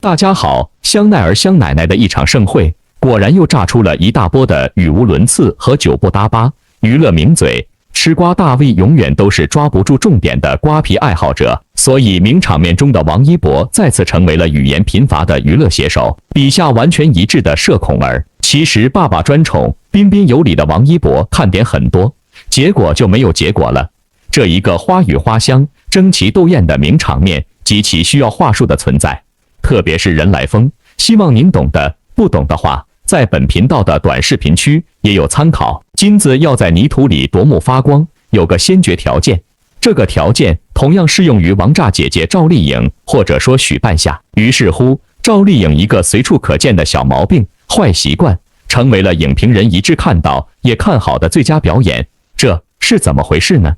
大家好，香奈儿香奶奶的一场盛会，果然又炸出了一大波的语无伦次和酒不搭八，娱乐名嘴。吃瓜大 V 永远都是抓不住重点的瓜皮爱好者，所以名场面中的王一博再次成为了语言贫乏的娱乐写手，笔下完全一致的社恐儿。其实爸爸专宠、彬彬有礼的王一博看点很多，结果就没有结果了。这一个花语花香、争奇斗艳的名场面，极其需要话术的存在，特别是人来疯，希望您懂的，不懂的话，在本频道的短视频区也有参考。金子要在泥土里夺目发光，有个先决条件，这个条件同样适用于王炸姐姐赵丽颖，或者说许半夏。于是乎，赵丽颖一个随处可见的小毛病、坏习惯，成为了影评人一致看到也看好的最佳表演，这是怎么回事呢？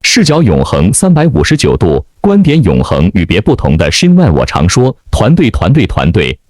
视角永恒359度，观点永恒与别不同的新万。我常说，团队，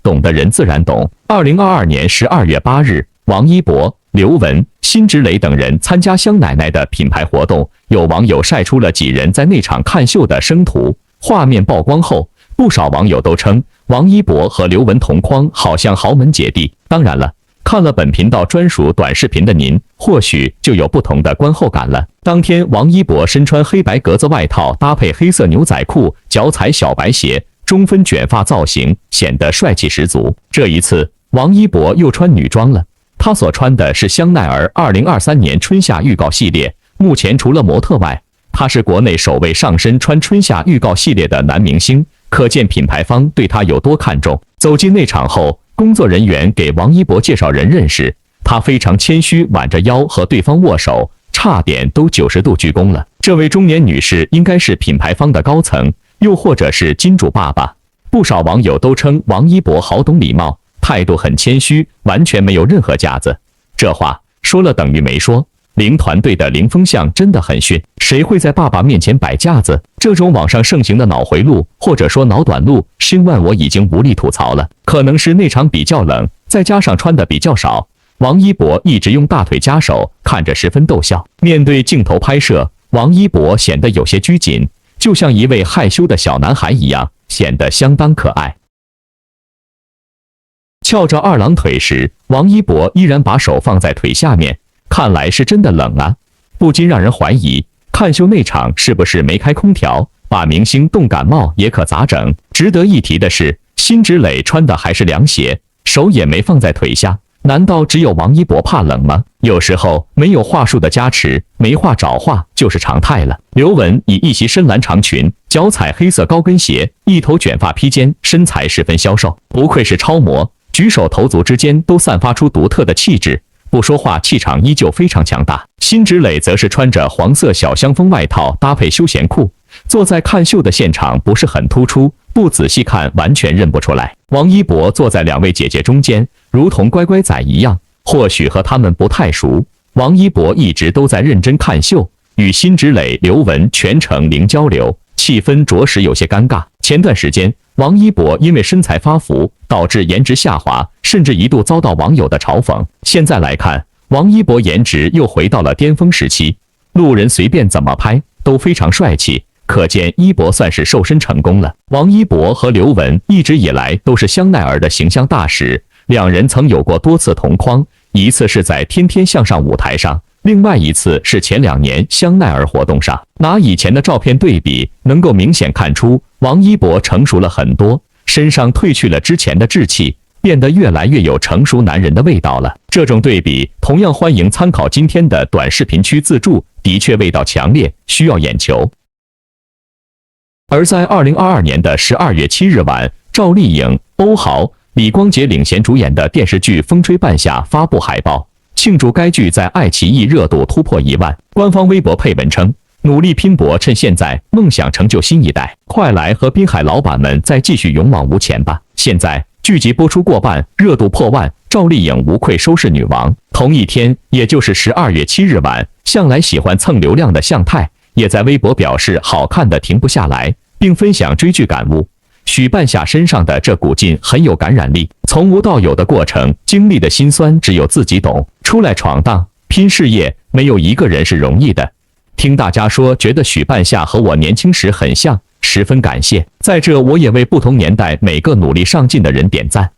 懂的人自然懂。2022年12月8日，王一博、刘雯、辛芷蕾等人参加香奶奶的品牌活动，有网友晒出了几人在内场看秀的生图。画面曝光后，不少网友都称王一博和刘雯同框，好像豪门姐弟。当然了，看了本频道专属短视频的您，或许就有不同的观后感了。当天，王一博身穿黑白格子外套，搭配黑色牛仔裤，脚踩小白鞋，中分卷发造型，显得帅气十足。这一次，王一博又穿女装了，他所穿的是香奈儿2023年春夏预告系列。目前除了模特外，他是国内首位上身穿春夏预告系列的男明星，可见品牌方对他有多看重。走进内场后，工作人员给王一博介绍人认识，他非常谦虚，挽着腰和对方握手，差点都90度鞠躬了。这位中年女士应该是品牌方的高层，又或者是金主爸爸。不少网友都称王一博好懂礼貌，态度很谦虚，完全没有任何架子。这话说了等于没说。零团队的零风向真的很逊，谁会在爸爸面前摆架子？这种网上盛行的脑回路，或者说脑短路，新万我已经无力吐槽了。可能是内场比较冷，再加上穿的比较少，王一博一直用大腿夹手，看着十分逗笑。面对镜头拍摄，王一博显得有些拘谨，就像一位害羞的小男孩一样，显得相当可爱。翘着二郎腿时，王一博依然把手放在腿下面，看来是真的冷啊，不禁让人怀疑看秀内场是不是没开空调，把明星冻感冒也可咋整？值得一提的是，辛芷蕾穿的还是凉鞋，手也没放在腿下，难道只有王一博怕冷吗？有时候没有话术的加持，没话找话就是常态了。刘雯以一袭深蓝长裙，脚踩黑色高跟鞋，一头卷发披肩，身材十分消瘦，不愧是超模，举手投足之间都散发出独特的气质。不说话，气场依旧非常强大。辛芷蕾则是穿着黄色小香风外套搭配休闲裤，坐在看秀的现场不是很突出，不仔细看完全认不出来。王一博坐在两位姐姐中间，如同乖乖仔一样，或许和他们不太熟。王一博一直都在认真看秀，与辛芷蕾、刘雯全程零交流，气氛着实有些尴尬。前段时间，王一博因为身材发福，导致颜值下滑，甚至一度遭到网友的嘲讽。现在来看，王一博颜值又回到了巅峰时期，路人随便怎么拍都非常帅气，可见一博算是瘦身成功了。王一博和刘雯一直以来都是香奈儿的形象大使，两人曾有过多次同框，一次是在天天向上舞台上，另外一次是前2年香奈儿活动上。拿以前的照片对比，能够明显看出王一博成熟了很多，身上褪去了之前的稚气，变得越来越有成熟男人的味道了。这种对比同样欢迎参考今天的短视频区自助，的确味道强烈，需要眼球。而在2022年的12月7日晚，赵丽颖、欧豪、李光洁领衔主演的电视剧《风吹半夏》发布海报，庆祝该剧在爱奇艺热度突破1万。官方微博配文称，努力拼搏，趁现在，梦想成就新一代，快来和滨海老板们再继续勇往无前吧。现在剧集播出过半，热度破万，赵丽颖无愧收视女王。同一天，也就是12月7日晚，向来喜欢蹭流量的向太也在微博表示好看的停不下来，并分享追剧感悟。许半夏身上的这股劲很有感染力，从无到有的过程，经历的辛酸只有自己懂。出来闯荡拼事业，没有一个人是容易的。听大家说觉得许半夏和我年轻时很像，十分感谢。在这我也为不同年代每个努力上进的人点赞。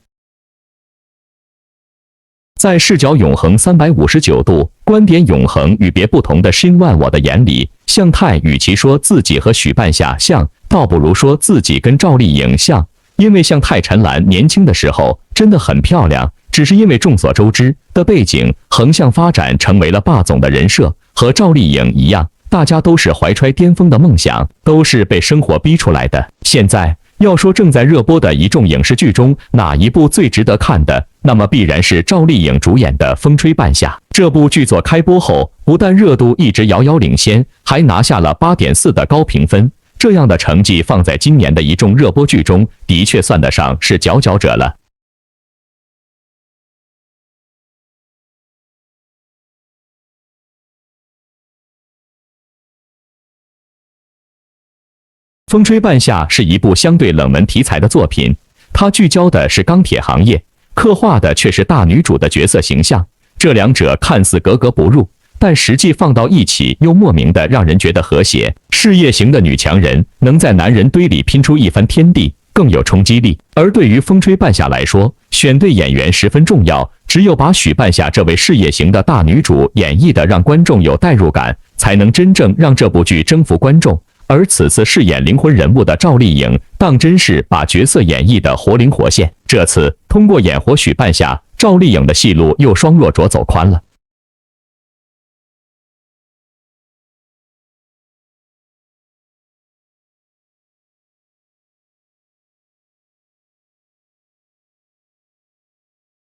在视角永恒359度，观点永恒与别不同的申万，我的眼里，向太与其说自己和许半夏像，倒不如说自己跟赵丽颖像。因为向太陈岚年轻的时候真的很漂亮，只是因为众所周知的背景横向发展成为了霸总的人设，和赵丽颖一样，大家都是怀揣巅峰的梦想，都是被生活逼出来的。现在要说正在热播的一众影视剧中哪一部最值得看的，那么必然是赵丽颖主演的《风吹半夏》。这部剧作开播后，不但热度一直遥遥领先，还拿下了8.4的高评分。这样的成绩放在今年的一众热播剧中，的确算得上是佼佼者了。《风吹半夏》是一部相对冷门题材的作品，它聚焦的是钢铁行业，刻画的却是大女主的角色形象。这两者看似格格不入，但实际放到一起又莫名的让人觉得和谐。事业型的女强人能在男人堆里拼出一番天地，更有冲击力。而对于《风吹半夏》来说，选对演员十分重要，只有把许半夏这位事业型的大女主演绎的让观众有代入感，才能真正让这部剧征服观众。而此次饰演灵魂人物的赵丽颖，当真是把角色演绎的活灵活现。这次通过演活许半夏，赵丽颖的戏路又双若卓走宽了。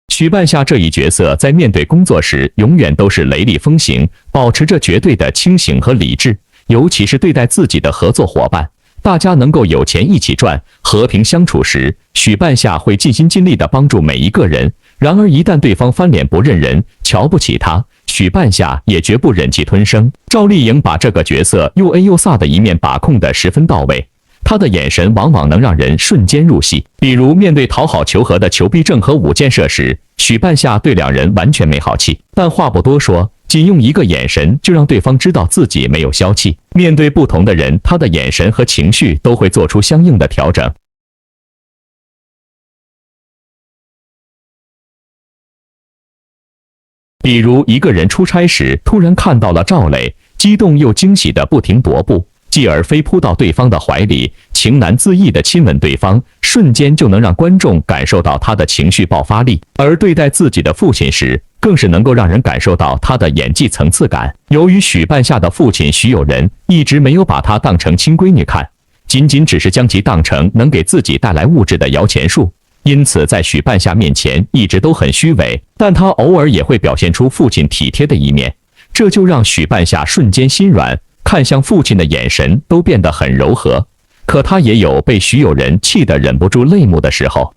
许半夏这一角色在面对工作时，永远都是雷厉风行，保持着绝对的清醒和理智。尤其是对待自己的合作伙伴，大家能够有钱一起赚，和平相处时，许半夏会尽心尽力地帮助每一个人。然而，一旦对方翻脸不认人，瞧不起他，许半夏也绝不忍气吞声。赵丽颖把这个角色又 A 又飒的一面把控得十分到位。他的眼神往往能让人瞬间入戏，比如面对讨好求和的裘碧正和武建设时，许半夏对两人完全没好气，但话不多说，仅用一个眼神就让对方知道自己没有消气。面对不同的人，他的眼神和情绪都会做出相应的调整。比如一个人出差时突然看到了赵磊，激动又惊喜的不停踱步，继而飞扑到对方的怀里，情难自抑地亲吻对方，瞬间就能让观众感受到他的情绪爆发力。而对待自己的父亲时，更是能够让人感受到他的演技层次感。由于许半夏的父亲许有仁一直没有把她当成亲闺女看，仅只是将其当成能给自己带来物质的摇钱树，因此在许半夏面前一直都很虚伪，但他偶尔也会表现出父亲体贴的一面，这就让许半夏瞬间心软，看向父亲的眼神都变得很柔和。可他也有被许有仁气得忍不住泪目的时候。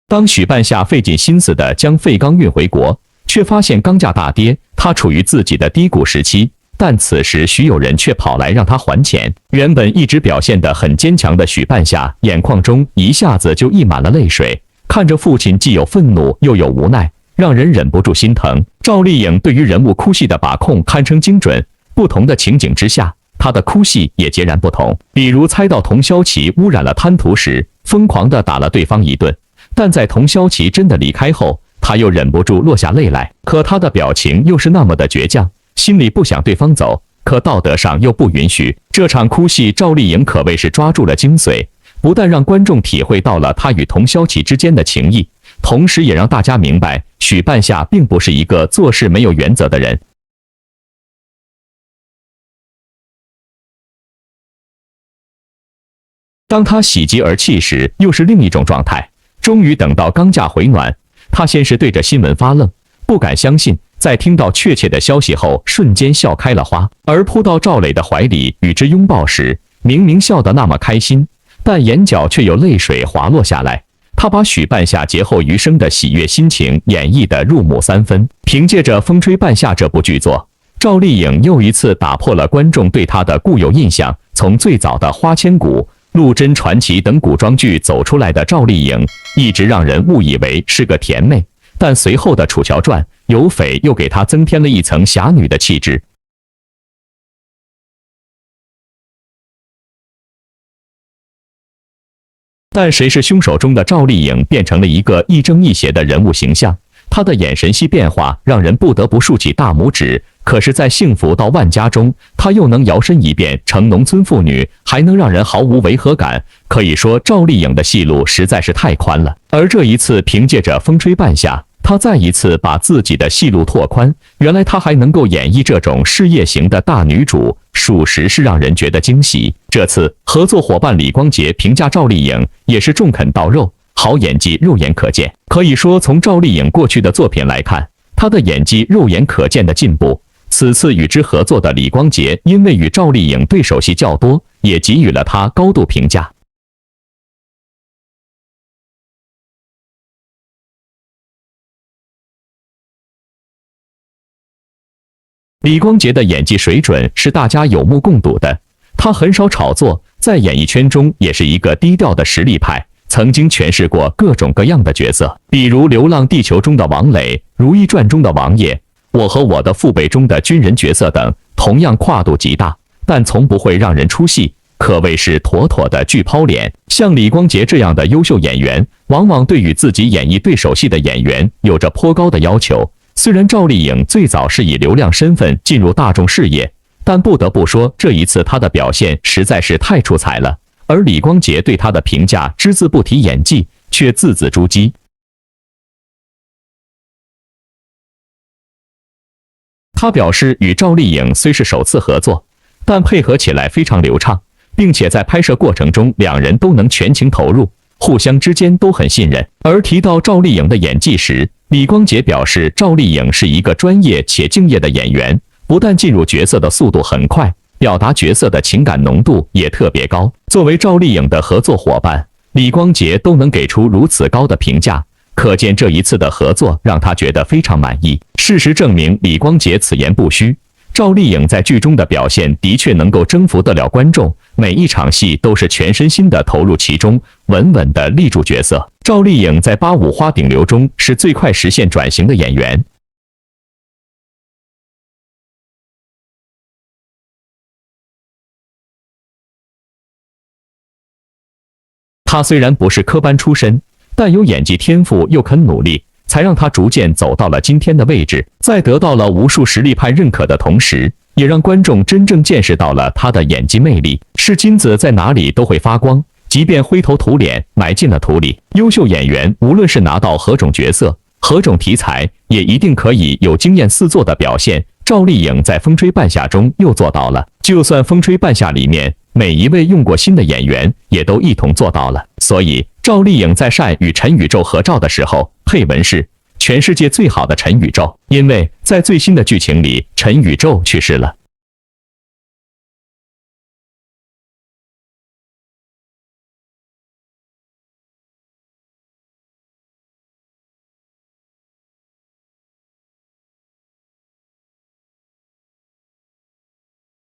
当许半夏费尽心思地将废钢运回国，却发现钢价大跌，他处于自己的低谷时期。但此时许有仁却跑来让他还钱。原本一直表现得很坚强的许半夏，眼眶中一下子就溢满了泪水，看着父亲既有愤怒又有无奈，让人忍不住心疼。赵丽颖对于人物哭戏的把控堪称精准，不同的情景之下，她的哭戏也截然不同。比如猜到童潇齐污染了滩涂时，疯狂地打了对方一顿，但在童潇齐真的离开后，他又忍不住落下泪来。可他的表情又是那么的倔强，心里不想对方走，可道德上又不允许。这场哭戏，赵丽颖可谓是抓住了精髓，不但让观众体会到了他与童潇齐之间的情谊，同时也让大家明白许半夏并不是一个做事没有原则的人。当他喜极而泣时，又是另一种状态。终于等到钢价回暖，他先是对着新闻发愣，不敢相信，在听到确切的消息后，瞬间笑开了花。而扑到赵磊的怀里与之拥抱时，明明笑得那么开心，但眼角却有泪水滑落下来。他把许半夏劫后余生的喜悦心情演绎得入木三分。凭借着《风吹半夏》这部剧作，赵丽颖又一次打破了观众对她的固有印象，从最早的花千骨陆贞传奇》等古装剧走出来的赵丽颖，一直让人误以为是个甜妹，但随后的《楚乔传》，有匪又给她增添了一层侠女的气质。但谁是凶手中的赵丽颖变成了一个亦正亦邪的人物形象，她的眼神戏变化让人不得不竖起大拇指。可是，在《幸福到万家》中，她又能摇身一变成农村妇女，还能让人毫无违和感。可以说，赵丽颖的戏路实在是太宽了。而这一次，凭借着《风吹半夏》，她再一次把自己的戏路拓宽。原来她还能够演绎这种事业型的大女主，属实是让人觉得惊喜。这次合作伙伴李光洁评价赵丽颖也是中肯到肉，好演技肉眼可见。可以说，从赵丽颖过去的作品来看，她的演技肉眼可见的进步。此次与之合作的李光洁，因为与赵丽颖对手戏较多，也给予了她高度评价。李光洁的演技水准是大家有目共睹的，她很少炒作，在演艺圈中也是一个低调的实力派，曾经诠释过各种各样的角色，比如《流浪地球》中的王磊，《如懿传》中的王爷，我和我的父辈中的军人角色等，同样跨度极大，但从不会让人出戏，可谓是妥妥的巨抛脸。像李光洁这样的优秀演员，往往对于自己演绎对手戏的演员有着颇高的要求。虽然赵丽颖最早是以流量身份进入大众视野，但不得不说，这一次她的表现实在是太出彩了。而李光洁对她的评价只字不提演技，却字字珠玑。他表示，与赵丽颖虽是首次合作，但配合起来非常流畅，并且在拍摄过程中，两人都能全情投入，互相之间都很信任。而提到赵丽颖的演技时，李光洁表示，赵丽颖是一个专业且敬业的演员，不但进入角色的速度很快，表达角色的情感浓度也特别高。作为赵丽颖的合作伙伴，李光洁都能给出如此高的评价，可见这一次的合作让他觉得非常满意。事实证明，李光洁此言不虚。赵丽颖在剧中的表现的确能够征服得了观众，每一场戏都是全身心的投入其中，稳稳的立住角色。赵丽颖在85花顶流中是最快实现转型的演员。她虽然不是科班出身，但有演技天赋又肯努力，才让她逐渐走到了今天的位置。在得到了无数实力派认可的同时，也让观众真正见识到了她的演技魅力。是金子在哪里都会发光，即便灰头土脸埋进了土里，优秀演员无论是拿到何种角色、何种题材，也一定可以有惊艳四座的表现。赵丽颖在《风吹半夏》中又做到了，就算《风吹半夏》里面每一位用过心的演员也都一同做到了。所以赵丽颖在善与陈宇宙合照的时候，配文是全世界最好的陈宇宙，因为在最新的剧情里，陈宇宙去世了。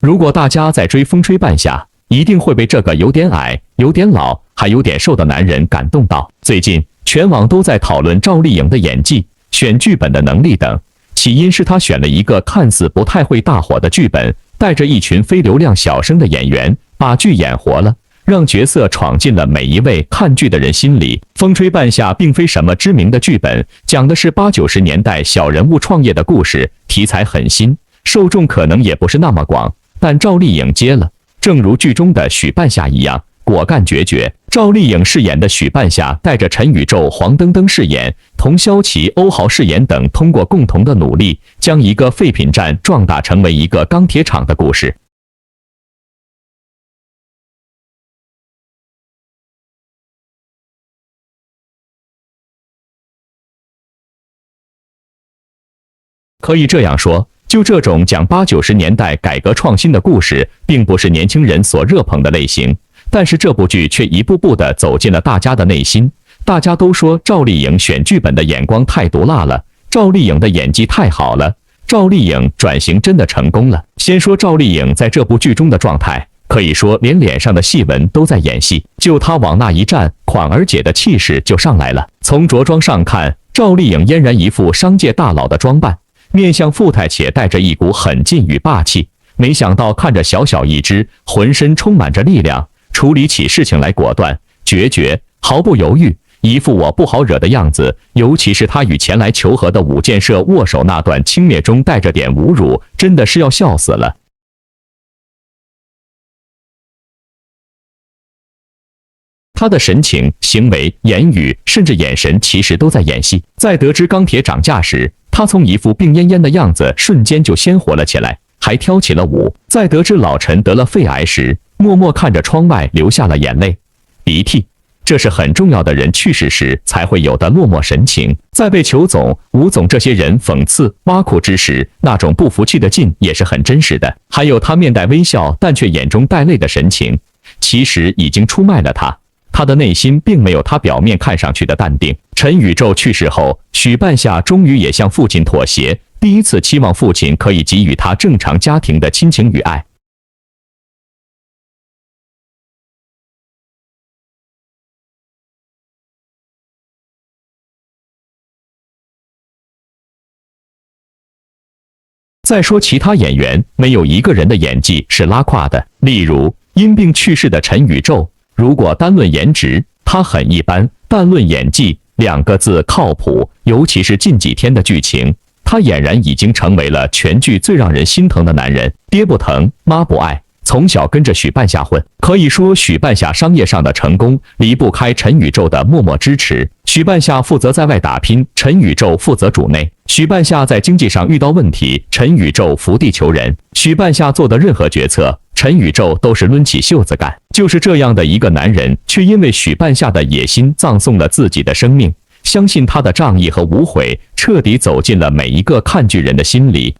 如果大家在追《风吹半夏》，一定会被这个有点矮、有点老、还有点瘦的男人感动到。最近全网都在讨论赵丽颖的演技、选剧本的能力等，起因是她选了一个看似不太会大火的剧本，带着一群非流量小生的演员，把剧演活了，让角色闯进了每一位看剧的人心里。《风吹半夏》并非什么知名的剧本，讲的是80、90年代小人物创业的故事，题材很新，受众可能也不是那么广。但赵丽颖接了，正如剧中的许半夏一样，果干决绝。赵丽颖饰演的许半夏带着陈宇宙、黄登登饰演、童潇琪、欧豪饰演等，通过共同的努力，将一个废品站壮大成为一个钢铁厂的故事。可以这样说，就这种讲80、90年代改革创新的故事，并不是年轻人所热捧的类型，但是这部剧却一步步地走进了大家的内心。大家都说赵丽颖选剧本的眼光太毒辣了，赵丽颖的演技太好了，赵丽颖转型真的成功了。先说赵丽颖在这部剧中的状态，可以说连脸上的细纹都在演戏。就她往那一站，款儿姐的气势就上来了。从着装上看，赵丽颖俨然一副商界大佬的装扮，面相富态且带着一股狠劲与霸气。没想到看着小小一只，浑身充满着力量，处理起事情来果断决绝，毫不犹豫，一副我不好惹的样子。尤其是他与前来求和的武建社握手那段轻蔑中带着点侮辱，真的是要笑死了。他的神情、行为、言语，甚至眼神，其实都在演戏。在得知钢铁涨价时，他从一副病恹恹的样子瞬间就鲜活了起来，还跳起了舞。在得知老陈得了肺癌时，默默看着窗外流下了眼泪、鼻涕。这是很重要的人去世时才会有的落寞神情。在被裘总、吴总这些人讽刺、挖苦之时，那种不服气的劲也是很真实的。还有他面带微笑，但却眼中带泪的神情，其实已经出卖了他。他的内心并没有他表面看上去的淡定。陈宇宙去世后，许半夏终于也向父亲妥协，第一次期望父亲可以给予他正常家庭的亲情与爱。再说其他演员，没有一个人的演技是拉胯的。例如因病去世的陈宇宙，如果单论颜值，他很一般；但论演技，2个字靠谱。尤其是近几天的剧情，他俨然已经成为了全剧最让人心疼的男人。爹不疼，妈不爱，从小跟着许半夏混，可以说许半夏商业上的成功离不开陈宇宙的默默支持。许半夏负责在外打拼，陈宇宙负责主内。许半夏在经济上遇到问题，陈宇宙伏地求人。许半夏做的任何决策，陈宇宙都是抡起袖子干。就是这样的一个男人，却因为许半夏的野心葬送了自己的生命。相信他的仗义和无悔，彻底走进了每一个看剧人的心里。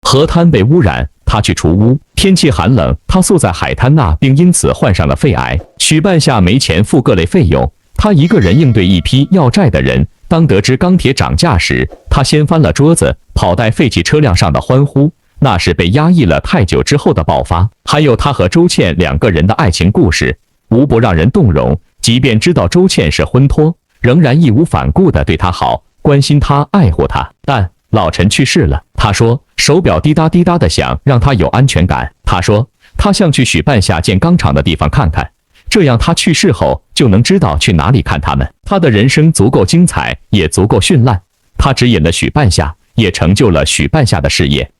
河滩被污染，他去除污；天气寒冷，他宿在海滩那，并因此患上了肺癌。许半夏没钱付各类费用，他一个人应对一批要债的人。当得知钢铁涨价时，他掀翻了桌子，跑在废弃车辆上的欢呼，那是被压抑了太久之后的爆发。还有他和周倩2个人的爱情故事，无不让人动容。即便知道周倩是婚托，仍然义无反顾地对他好，关心他，爱护他。但老陈去世了，他说手表滴答滴答的响，让他有安全感。他说他想去许半夏建钢厂的地方看看，这样他去世后就能知道去哪里看他们。他的人生足够精彩，也足够绚烂。他指引了许半夏，也成就了许半夏的事业。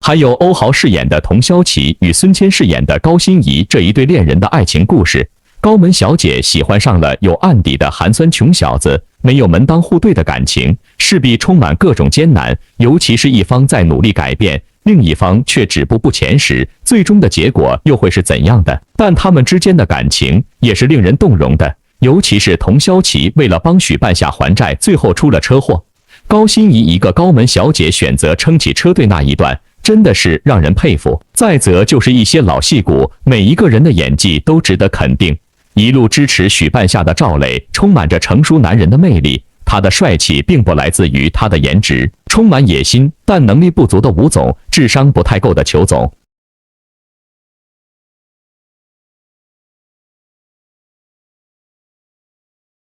还有欧豪饰演的童潇琪与孙谦饰演的高欣怡这一对恋人的爱情故事。高门小姐喜欢上了有案底的寒酸穷小子，没有门当户对的感情，势必充满各种艰难。尤其是一方在努力改变，另一方却止步不前时，最终的结果又会是怎样的？但他们之间的感情也是令人动容的。尤其是童潇琪为了帮许半夏还债，最后出了车祸，高欣怡一个高门小姐选择撑起车队那一段，真的是让人佩服。再则就是一些老戏骨，每一个人的演技都值得肯定。一路支持许半夏的赵磊，充满着成熟男人的魅力。他的帅气并不来自于他的颜值，充满野心但能力不足的吴总，智商不太够的裘总。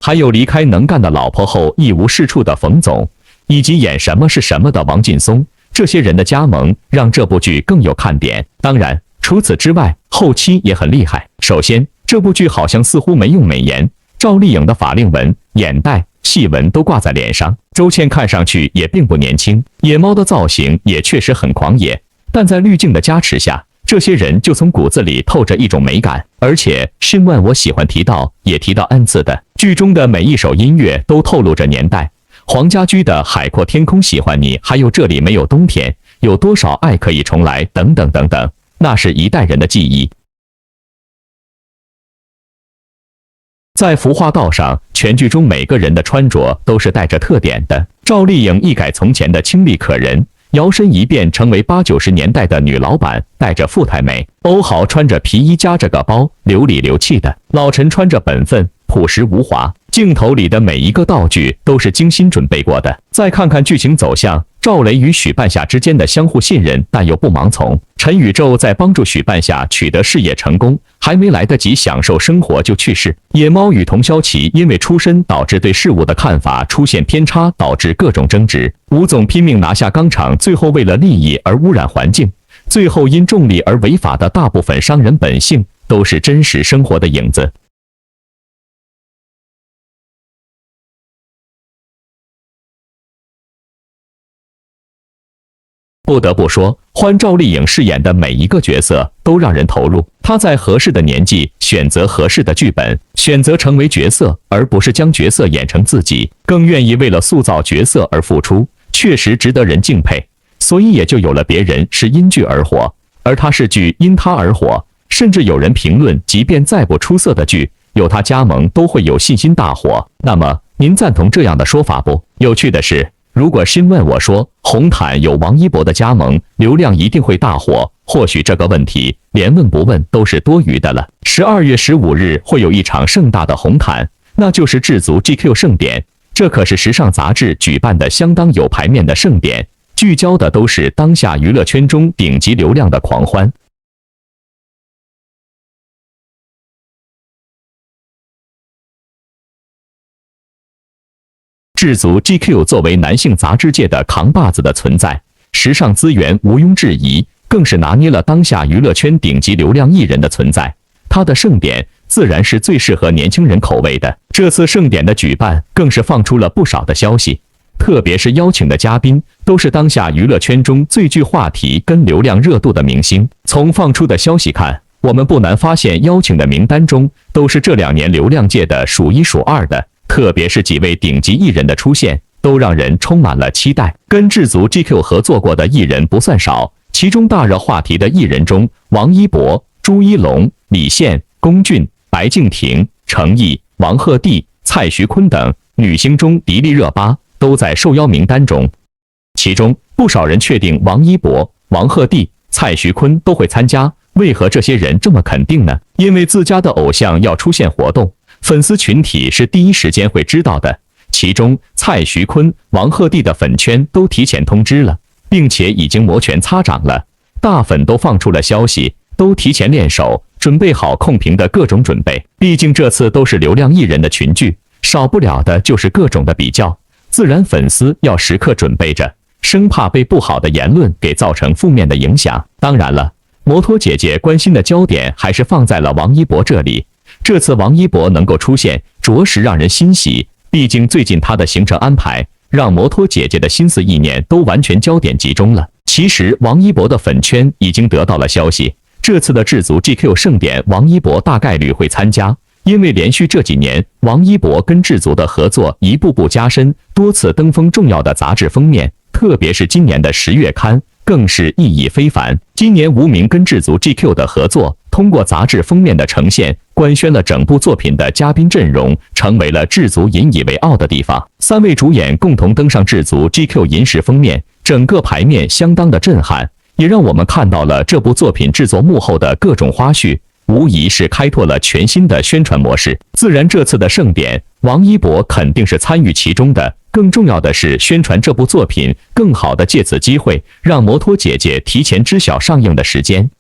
还有离开能干的老婆后一无是处的冯总，以及演什么是什么的王劲松，这些人的加盟让这部剧更有看点。当然，除此之外，后期也很厉害。首先，这部剧好像似乎没用美颜，赵丽颖的法令纹、眼袋、细纹都挂在脸上。周倩看上去也并不年轻，野猫的造型也确实很狂野，但在滤镜的加持下，这些人就从骨子里透着一种美感。而且新万我喜欢提到，也提到 N 次的，剧中的每一首音乐都透露着年代。黄家驹的《海阔天空喜欢你》，还有这里没有冬天，有多少爱可以重来，等等等等，那是一代人的记忆。在服化道上，全剧中每个人的穿着都是带着特点的。赵丽颖一改从前的清丽可人，摇身一变成为80、90年代的女老板，带着富太美。欧豪穿着皮衣夹着个包，流里流气的。老陈穿着本分，朴实无华。镜头里的每一个道具都是精心准备过的。再看看剧情走向，赵雷与许半夏之间的相互信任，但又不盲从。陈宇宙在帮助许半夏取得事业成功，还没来得及享受生活就去世。野猫与童潇琪因为出身导致对事物的看法出现偏差，导致各种争执。吴总拼命拿下钢厂，最后为了利益而污染环境，最后因重利而违法的大部分商人本性，都是真实生活的影子。不得不说，欢赵丽颖饰演的每一个角色都让人投入。她在合适的年纪选择合适的剧本，选择成为角色，而不是将角色演成自己，更愿意为了塑造角色而付出，确实值得人敬佩。所以也就有了别人是因剧而火，而她是剧因她而火。甚至有人评论，即便再不出色的剧，有她加盟都会有信心大火。那么，您赞同这样的说法不？有趣的是，如果新问我说红毯有王一博的加盟，流量一定会大火，或许这个问题连问不问都是多余的了。12月15日会有一场盛大的红毯，那就是智足 GQ 盛典，这可是时尚杂志举办的相当有排面的盛典，聚焦的都是当下娱乐圈中顶级流量的狂欢。智足 GQ 作为男性杂志界的扛把子的存在，时尚资源毋庸置疑，更是拿捏了当下娱乐圈顶级流量艺人的存在。它的盛典自然是最适合年轻人口味的。这次盛典的举办更是放出了不少的消息，特别是邀请的嘉宾都是当下娱乐圈中最具话题跟流量热度的明星。从放出的消息看，我们不难发现邀请的名单中都是这2年流量界的数一数二的。特别是几位顶级艺人的出现，都让人充满了期待。跟智足 GQ 合作过的艺人不算少，其中大热话题的艺人中，王一博、朱一龙、李现、龚俊、白敬亭、程毅、王鹤棣、蔡徐坤等女星中迪丽热巴都在受邀名单中。其中不少人确定王一博、王鹤棣、蔡徐坤都会参加。为何这些人这么肯定呢？因为自家的偶像要出现活动，粉丝群体是第一时间会知道的。其中蔡徐坤、王鹤棣的粉圈都提前通知了，并且已经摩拳擦掌了，大粉都放出了消息，都提前练手，准备好控评的各种准备。毕竟这次都是流量艺人的群聚，少不了的就是各种的比较，自然粉丝要时刻准备着，生怕被不好的言论给造成负面的影响。当然了，摩托姐姐关心的焦点还是放在了王一博这里。这次王一博能够出现，着实让人欣喜。毕竟最近他的行程安排，让摩托姐姐的心思意念都完全焦点集中了。其实王一博的粉圈已经得到了消息，这次的智足 GQ 盛典，王一博大概率会参加。因为连续这几年，王一博跟智足的合作一步步加深，多次登封重要的杂志封面，特别是今年的10月刊。更是意义非凡。今年无名跟智足 GQ 的合作，通过杂志封面的呈现，官宣了整部作品的嘉宾阵容，成为了智足引以为傲的地方。3位主演共同登上智足 GQ 银石封面，整个排面相当的震撼，也让我们看到了这部作品制作幕后的各种花絮。无疑是开拓了全新的宣传模式。自然这次的盛典，王一博肯定是参与其中的。更重要的是宣传这部作品，更好的借此机会让摩托姐姐提前知晓上映的时间。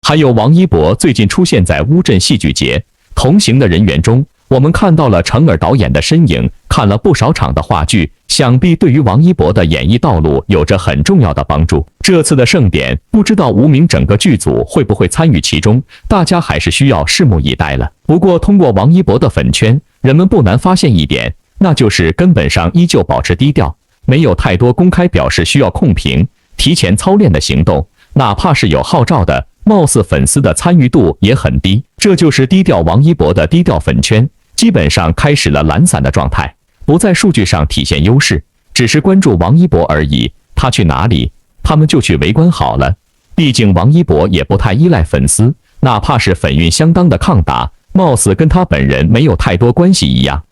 还有王一博最近出现在乌镇戏剧节，同行的人员中，我们看到了程耳导演的身影，看了不少场的话剧，想必对于王一博的演艺道路有着很重要的帮助。这次的盛典，不知道无名整个剧组会不会参与其中，大家还是需要拭目以待了。不过通过王一博的粉圈，人们不难发现一点，那就是根本上依旧保持低调，没有太多公开表示需要控评、提前操练的行动，哪怕是有号召的，貌似粉丝的参与度也很低。这就是低调王一博的低调粉圈，基本上开始了懒散的状态，不在数据上体现优势，只是关注王一博而已。他去哪里，他们就去围观好了。毕竟王一博也不太依赖粉丝，哪怕是粉运相当的抗打，貌似跟他本人没有太多关系一样。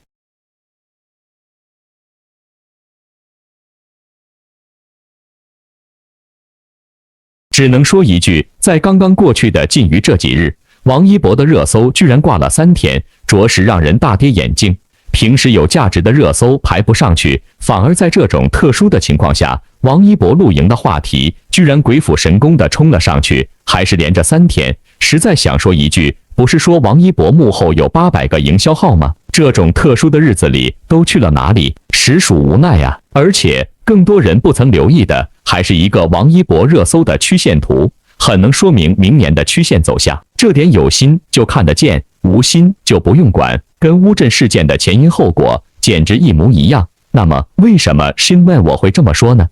只能说一句，在刚刚过去的禁娱这几日，王一博的热搜居然挂了3天，着实让人大跌眼镜。平时有价值的热搜排不上去，反而在这种特殊的情况下，王一博露营的话题居然鬼斧神工地冲了上去，还是连着3天。实在想说一句，不是说王一博幕后有800个营销号吗？这种特殊的日子里都去了哪里？实属无奈啊！而且更多人不曾留意的，还是一个王一博热搜的曲线图，很能说明明年的曲线走向。这点有心就看得见，无心就不用管，跟乌镇事件的前因后果简直一模一样。那么为什么新万我会这么说呢？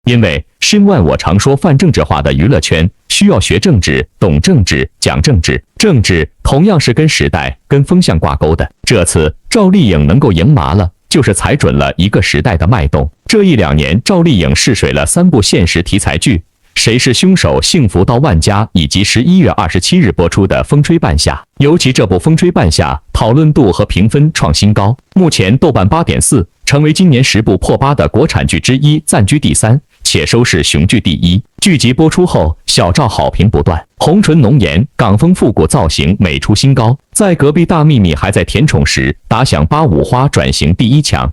因为新万我常说泛政治化的娱乐圈需要学政治、懂政治、讲政治，政治同样是跟时代、跟风向挂钩的。这次赵丽颖能够赢麻了，就是踩准了一个时代的脉动。这1-2年，赵丽颖试水了3部现实题材剧，《谁是凶手》、《幸福到万家》以及11月27日播出的《风吹半夏》。尤其这部《风吹半夏》讨论度和评分创新高，目前豆瓣8.4，成为今年10部破8的国产剧之一，暂居第3，且收视雄踞第1。剧集播出后，小赵好评不断，红唇浓颜、港风复古造型美出新高，在隔壁大秘密还在甜宠时，打响8五花转型第1强。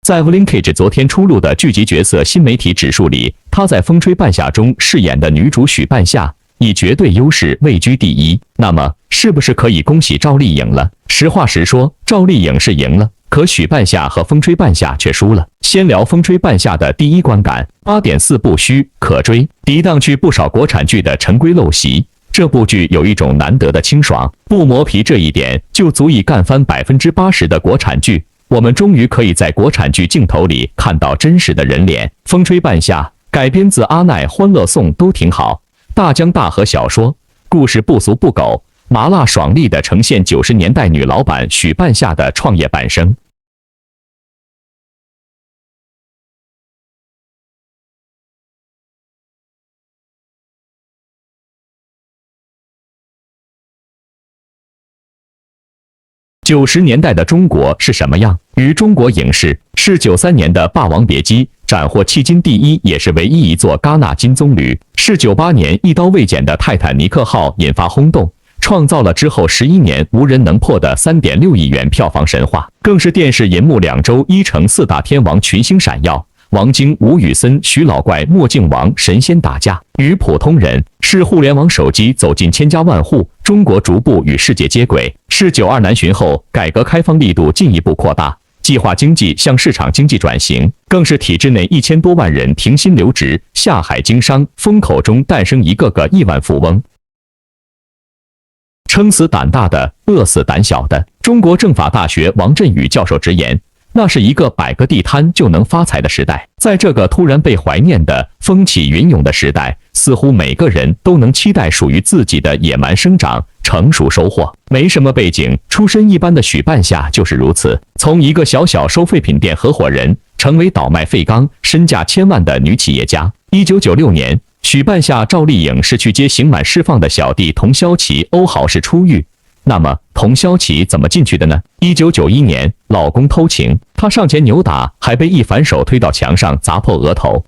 在 Linkage 昨天出炉的剧集角色新媒体指数里，她在《风吹半夏》中饰演的女主许半夏以绝对优势位居第1。那么，是不是可以恭喜赵丽颖了？实话实说，赵丽颖是赢了，可许半夏和风吹半夏却输了。先聊风吹半夏的第一观感，8.4不虚，可追，抵挡去不少国产剧的陈规陋习。这部剧有一种难得的清爽，不磨皮，这一点就足以干翻80%的国产剧。我们终于可以在国产剧镜头里看到真实的人脸。风吹半夏改编自阿奈《欢乐颂》都挺好，大江大河小说，故事不俗不苟，麻辣爽利地呈现90年代女老板许半夏的创业半生。90年代的中国是什么样？与中国影视是93年的《霸王别姬》斩获迄今第1，也是唯一一座戛纳金棕榈；是98年一刀未剪的《泰坦尼克号》引发轰动，创造了之后11年无人能破的3.6亿元票房神话，更是电视银幕2周1乘4大天王群星闪耀。王晶、吴宇森、徐老怪、墨镜王神仙打架，与普通人是互联网手机走进千家万户，中国逐步与世界接轨，是92南巡后改革开放力度进一步扩大，计划经济向市场经济转型，更是体制内1000多万人停薪留职，下海经商，风口中诞生一个个亿万富翁。撑死胆大的，饿死胆小的。中国政法大学王振宇教授直言，那是一个摆个地摊就能发财的时代。在这个突然被怀念的风起云涌的时代，似乎每个人都能期待属于自己的野蛮生长、成熟收获。没什么背景出身一般的许半夏就是如此，从一个小小收废品店合伙人，成为倒卖废钢、身价千万的女企业家。1996年，许半夏、赵丽颖是去接刑满释放的小弟童潇齐欧豪式出狱。那么童潇齐怎么进去的呢？1991年，老公偷情，她上前扭打，还被一反手推到墙上砸破额头。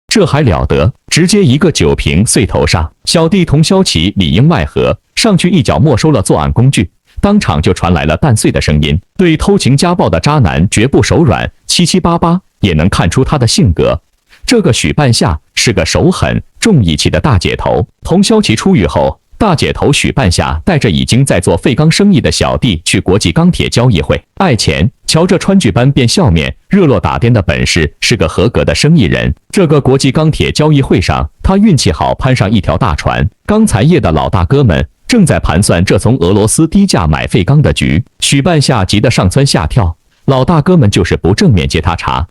这还了得，直接一个酒瓶碎头上。小弟童潇齐里应外合，上去一脚没收了作案工具，当场就传来了蛋碎的声音。对偷情家暴的渣男绝不手软，七七八八也能看出他的性格。这个许半夏是个手狠重义气的大姐头。童潇齐出狱后，大姐头许半夏带着已经在做废钢生意的小弟去国际钢铁交易会，爱钱。瞧这川剧般变笑面、热络打颠的本事，是个合格的生意人。这个国际钢铁交易会上，他运气好攀上一条大船，钢材业的老大哥们正在盘算这从俄罗斯低价买废钢的局。许半夏急得上蹿下跳，老大哥们就是不正面接他茬。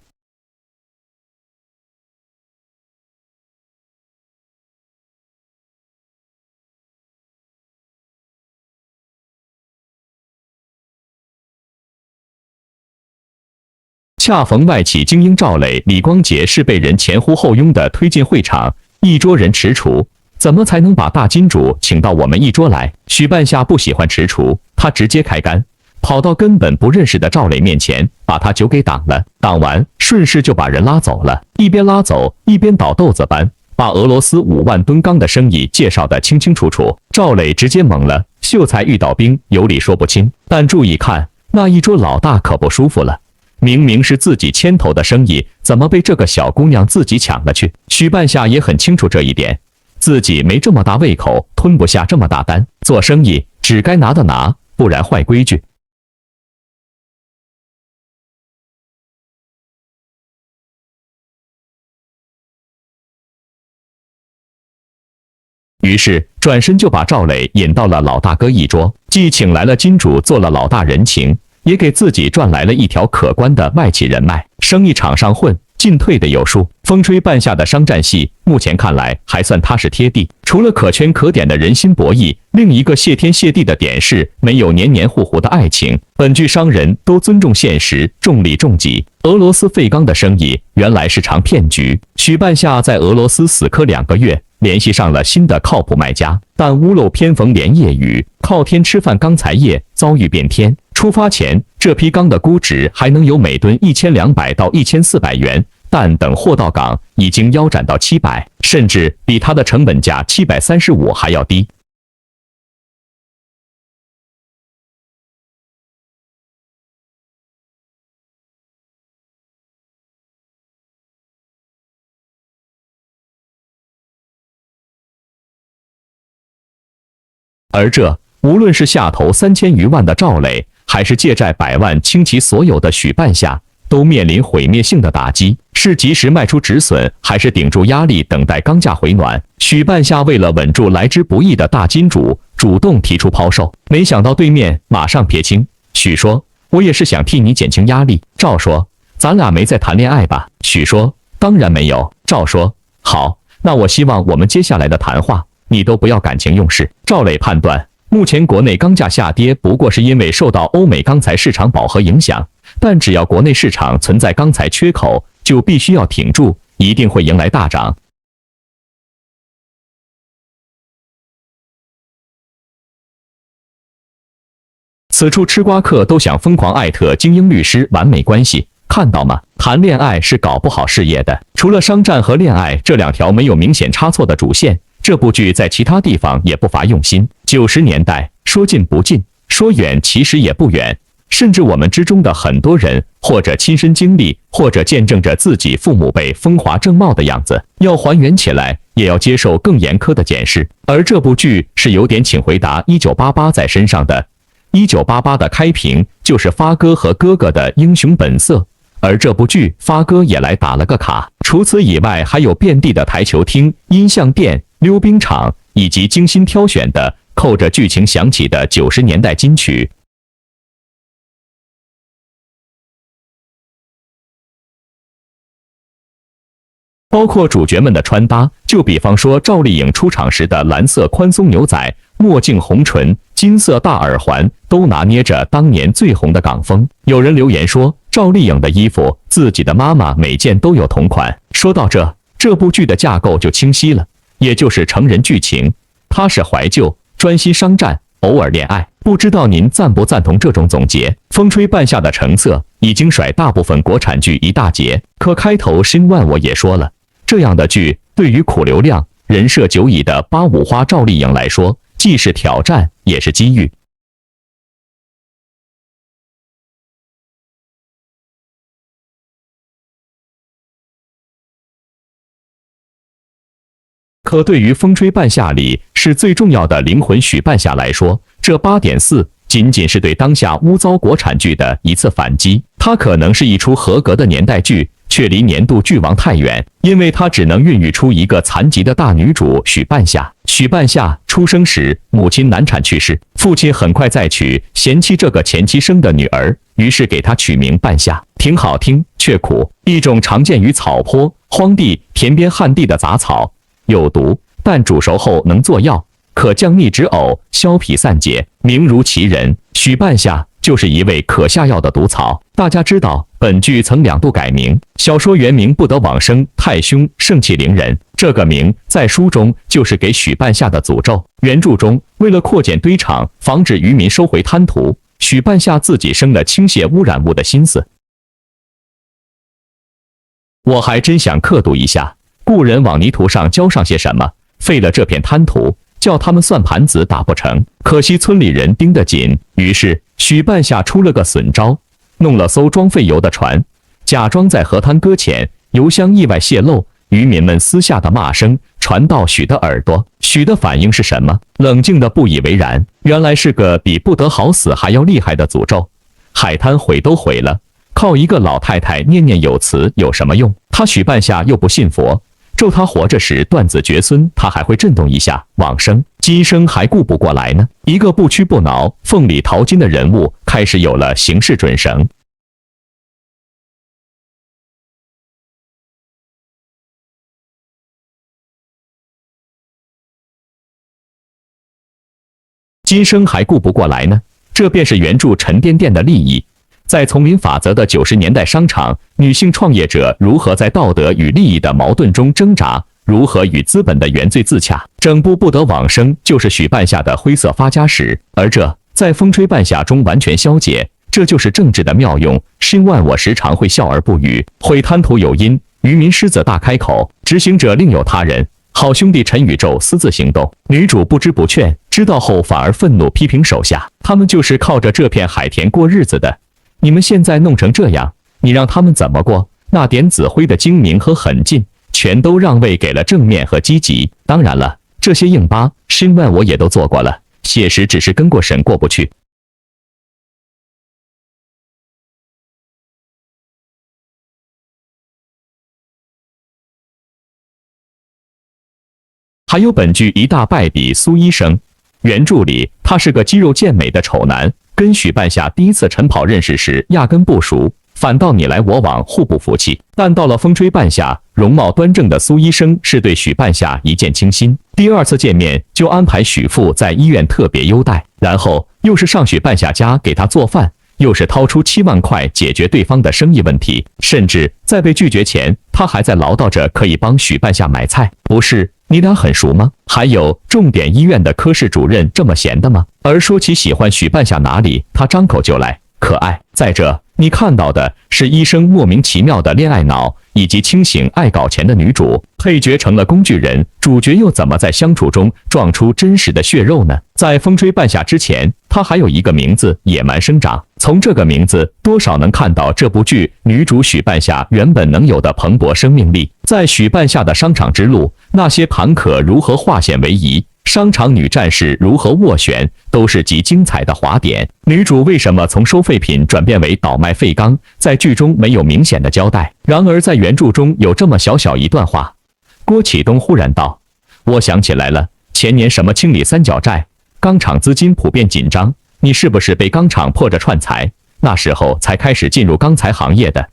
恰逢外企精英赵磊、李光洁是被人前呼后拥的推进会场，一桌人踟蹰，怎么才能把大金主请到我们一桌来？许半夏不喜欢踟蹰，他直接开干，跑到根本不认识的赵磊面前，把他酒给挡了，挡完顺势就把人拉走了，一边拉走一边倒豆子般把俄罗斯5万吨钢的生意介绍得清清楚楚。赵磊直接懵了，秀才遇到兵，有理说不清。但注意看，那一桌老大可不舒服了。明明是自己牵头的生意，怎么被这个小姑娘自己抢了去？许半夏也很清楚这一点，自己没这么大胃口，吞不下这么大单。做生意只该拿的拿，不然坏规矩。于是转身就把赵磊引到了老大哥一桌，既请来了金主做了老大人情，也给自己赚来了一条可观的外企人脉。生意场上混，进退的有数。风吹半夏的商战戏，目前看来还算踏实贴地。除了可圈可点的人心博弈，另一个谢天谢地的点是没有黏黏糊糊的爱情。本剧商人都尊重现实，重利重己。俄罗斯废钢的生意原来是场骗局。许半夏在俄罗斯死磕2个月，联系上了新的靠谱卖家，但屋漏偏逢连夜雨，靠天吃饭钢材业遭遇变天。出发前，这批钢的估值还能有每吨1200到1400元，但等货到港，已经腰斩到700，甚至比它的成本价735还要低。而这无论是下投3000余万的赵磊，还是借债100万倾其所有的许半夏，都面临毁灭性的打击。是及时卖出止损，还是顶住压力等待钢价回暖？许半夏为了稳住来之不易的大金主，主动提出抛售，没想到对面马上撇清。许说：“我也是想替你减轻压力。”赵说：“咱俩没在谈恋爱吧？”许说：“当然没有。”赵说：“好，那我希望我们接下来的谈话，你都不要感情用事。”赵磊判断，目前国内钢价下跌不过是因为受到欧美钢材市场饱和影响，但只要国内市场存在钢材缺口，就必须要挺住，一定会迎来大涨。此处吃瓜客都想疯狂艾特精英律师完美关系，看到吗？谈恋爱是搞不好事业的。除了商战和恋爱这2条没有明显差错的主线，这部剧在其他地方也不乏用心。90年代说近不近，说远其实也不远，甚至我们之中的很多人，或者亲身经历，或者见证着自己父母辈风华正茂的样子，要还原起来，也要接受更严苛的检视。而这部剧是有点请回答1988在身上的。1988的开屏就是发哥和哥哥的英雄本色，而这部剧发哥也来打了个卡。除此以外，还有遍地的台球厅、音像店、溜冰场，以及精心挑选的扣着剧情响起的90年代金曲。包括主角们的穿搭，就比方说赵丽颖出场时的蓝色宽松牛仔、墨镜红唇、金色大耳环，都拿捏着当年最红的港风。有人留言说，赵丽颖的衣服，自己的妈妈每件都有同款。说到这部剧的架构就清晰了，也就是成人剧情，它是怀旧、专心商战、偶尔恋爱。不知道您赞不赞同这种总结？风吹半夏的成色已经甩大部分国产剧一大截，可开头申万我也说了，这样的剧对于苦流量、人设久矣的85花赵丽颖来说，既是挑战，也是机遇。可对于风吹半夏里是最重要的灵魂许半夏来说，这8.4仅仅是对当下污糟国产剧的一次反击。它可能是一出合格的年代剧，却离年度剧王太远，因为它只能孕育出一个残疾的大女主许半夏。许半夏出生时，母亲难产去世，父亲很快再娶，嫌弃这个前妻生的女儿，于是给她取名半夏，挺好听却苦，一种常见于草坡、荒地、田边旱地的杂草，有毒，但煮熟后能做药，可降逆止呕、消痞散结，名如其人。许半夏就是一味可下药的毒草。大家知道，本剧曾2度改名，小说原名不得往生太凶盛气凌人，这个名在书中就是给许半夏的诅咒。原著中，为了扩建堆场，防止渔民收回滩涂，许半夏自己生了倾泻污染物的心思。我还真想刻度一下，故人往泥土上浇上些什么，废了这片滩涂，叫他们算盘子打不成。可惜村里人盯得紧，于是许半夏出了个损招，弄了艘装废油的船，假装在河滩搁浅，油箱意外泄漏，渔民们私下的骂声传到许的耳朵。许的反应是什么？冷静的不以为然。原来是个比不得好死还要厉害的诅咒。海滩毁都毁了，靠一个老太太念念有词有什么用？他许半夏又不信佛，咒他活着时断子绝孙，他还会震动一下往生，今生还顾不过来呢。一个不屈不挠、凤里淘金的人物开始有了行事准绳。今生还顾不过来呢，这便是原著沉甸甸的利益。在丛林法则的90年代商场，女性创业者如何在道德与利益的矛盾中挣扎，如何与资本的原罪自洽。整部不得往生就是许半夏的灰色发家史，而这在风吹半夏中完全消解。这就是政治的妙用。申万我时常会笑而不语，毁滩涂有因，渔民狮子大开口，执行者另有他人。好兄弟陈宇宙私自行动，女主不知不劝，知道后反而愤怒批评手下，他们就是靠着这片海田过日子的。你们现在弄成这样，你让他们怎么过？那点子灰的精明和狠劲，全都让位给了正面和积极。当然了，这些硬巴、申万我也都做过了，写实只是跟过审过不去。还有本剧一大败笔苏医生，原著里他是个肌肉健美的丑男，跟许半夏第一次晨跑认识时压根不熟，反倒你来我往，互不服气。但到了风吹半夏，容貌端正的苏医生是对许半夏一见倾心，第2次见面就安排许父在医院特别优待，然后又是上许半夏家给他做饭，又是掏出7万块解决对方的生意问题，甚至在被拒绝前，他还在唠叨着可以帮许半夏买菜。不是你俩很熟吗？还有重点医院的科室主任这么闲的吗？而说起喜欢许半夏哪里，他张口就来，可爱。再者，你看到的是医生莫名其妙的恋爱脑，以及清醒爱搞钱的女主，配角成了工具人，主角又怎么在相处中撞出真实的血肉呢？在风吹半夏之前，他还有一个名字野蛮生长，从这个名字多少能看到这部剧女主许半夏原本能有的蓬勃生命力。在许半夏的商场之路，那些盘可如何化险为夷，商场女战士如何斡旋，都是极精彩的华点。女主为什么从收废品转变为倒卖废钢，在剧中没有明显的交代，然而在原著中有这么小小一段话。郭启东忽然道：我想起来了，前年什么清理三角债，钢厂资金普遍紧张，你是不是被钢厂迫着串财，那时候才开始进入钢材行业的？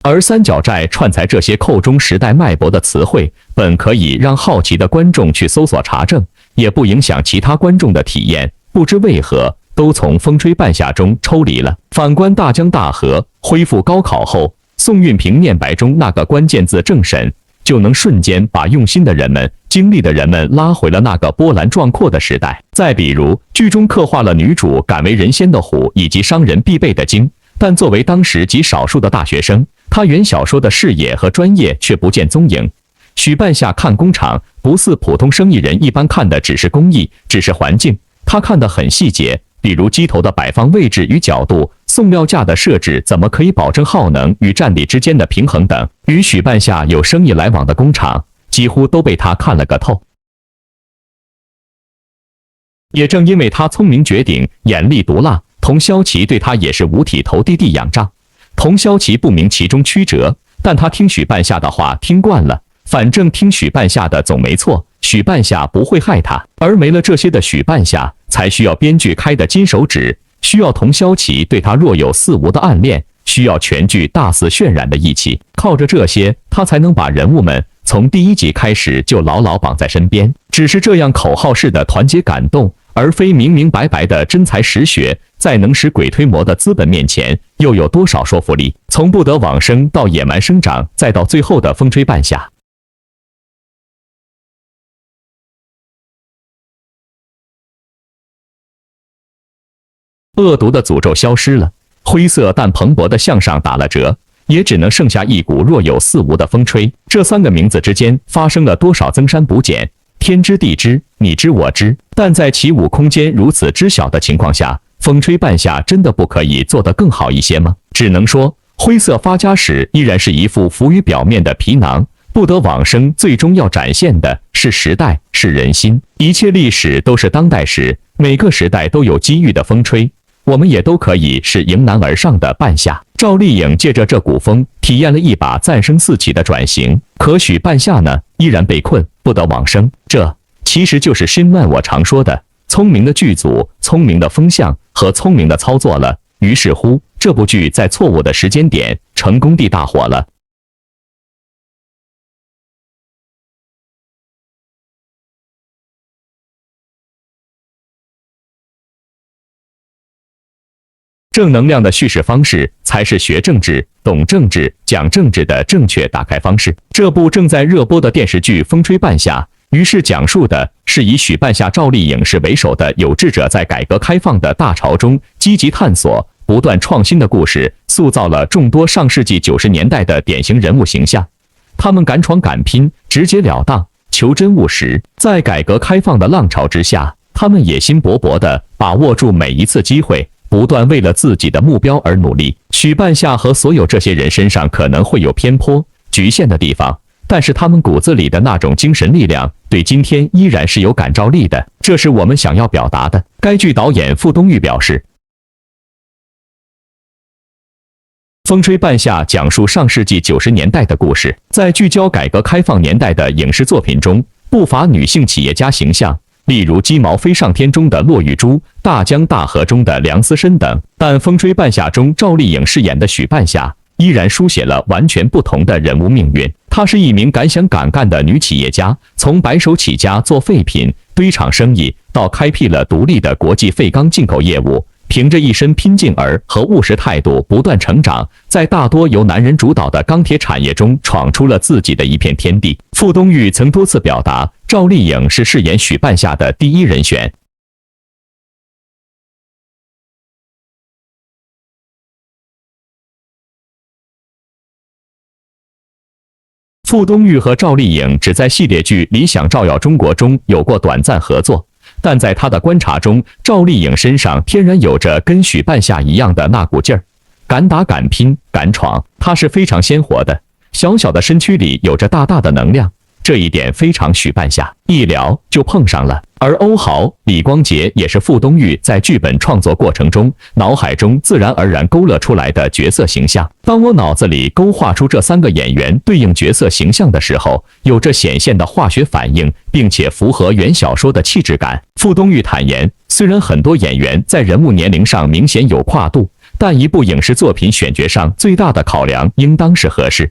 而三角债、串财这些扣中时代脉搏的词汇，本可以让好奇的观众去搜索查证，也不影响其他观众的体验，不知为何都从风吹半夏中抽离了。反观大江大河恢复高考后，宋运平念白中那个关键字政审，就能瞬间把用心的人们、经历的人们拉回了那个波澜壮阔的时代。再比如，剧中刻画了女主敢为人先的虎以及商人必备的精，但作为当时极少数的大学生，她原小说的视野和专业却不见踪影。许半夏看工厂，不似普通生意人一般看的只是工艺，只是环境，他看得很细节，比如机头的摆放位置与角度，送料架的设置怎么可以保证耗能与占地之间的平衡等。与许半夏有生意来往的工厂，几乎都被他看了个透。也正因为他聪明绝顶、眼力毒辣，童潇齐对他也是五体投地地仰仗。童潇齐不明其中曲折，但他听许半夏的话听惯了，反正听许半夏的总没错。许半夏不会害他。而没了这些的许半夏，才需要编剧开的金手指，需要童潇齐对他若有似无的暗恋，需要全剧大肆渲染的义气。靠着这些，他才能把人物们从第一集开始就牢牢绑在身边。只是这样口号式的团结感动，而非明明白白的真才实学，在能使鬼推磨的资本面前，又有多少说服力？从不得往生到野蛮生长，再到最后的风吹半夏。恶毒的诅咒消失了，灰色但蓬勃的向上打了折，也只能剩下一股若有似无的风吹。这三个名字之间发生了多少增删补减，天知地知，你知我知。但在起舞空间如此之小的情况下，风吹半夏真的不可以做得更好一些吗？只能说，灰色发家史依然是一副浮于表面的皮囊。不得往生最终要展现的是时代，是人心。一切历史都是当代史，每个时代都有机遇的风吹。我们也都可以是迎难而上的半夏。赵丽颖借着这股风，体验了一把暂生四起的转型。可许半夏呢，依然被困，不得往生。这其实就是新漫我常说的聪明的剧组、聪明的风向和聪明的操作了。于是乎，这部剧在错误的时间点成功地大火了。正能量的叙事方式才是学政治、懂政治、讲政治的正确打开方式。这部正在热播的电视剧《风吹半夏》，于是讲述的是以许半夏、赵丽颖是为首的有志者在改革开放的大潮中积极探索、不断创新的故事，塑造了众多上世纪90年代的典型人物形象。他们敢闯敢拼，直截了当，求真务实。在改革开放的浪潮之下，他们野心勃勃地把握住每一次机会，不断为了自己的目标而努力。许半夏和所有这些人身上可能会有偏颇、局限的地方，但是他们骨子里的那种精神力量，对今天依然是有感召力的。这是我们想要表达的。该剧导演傅东玉表示，风吹半夏讲述上世纪90年代的故事，在聚焦改革开放年代的影视作品中，不乏女性企业家形象，例如《鸡毛飞上天》中的骆玉珠，《大江大河》中的梁思申等。但《风吹半夏》中赵丽颖饰演的许半夏，依然书写了完全不同的人物命运。她是一名敢想敢干的女企业家，从白手起家做废品堆场生意，到开辟了独立的国际废钢进口业务。凭着一身拼劲儿和务实态度不断成长，在大多由男人主导的钢铁产业中闯出了自己的一片天地。傅东玉曾多次表达，赵丽颖是饰演许半夏的第一人选。傅东玉和赵丽颖只在系列剧《理想照耀中国》中有过短暂合作，但在他的观察中，赵丽颖身上天然有着跟许半夏一样的那股劲儿，敢打敢拼敢闯。她是非常鲜活的，小小的身躯里有着大大的能量，这一点非常许半夏，一聊就碰上了。而欧豪、李光洁也是傅东玉在剧本创作过程中脑海中自然而然勾勒出来的角色形象。当我脑子里勾画出这三个演员对应角色形象的时候，有着显现的化学反应，并且符合原小说的气质感。傅东玉坦言，虽然很多演员在人物年龄上明显有跨度，但一部影视作品选角上最大的考量应当是合适。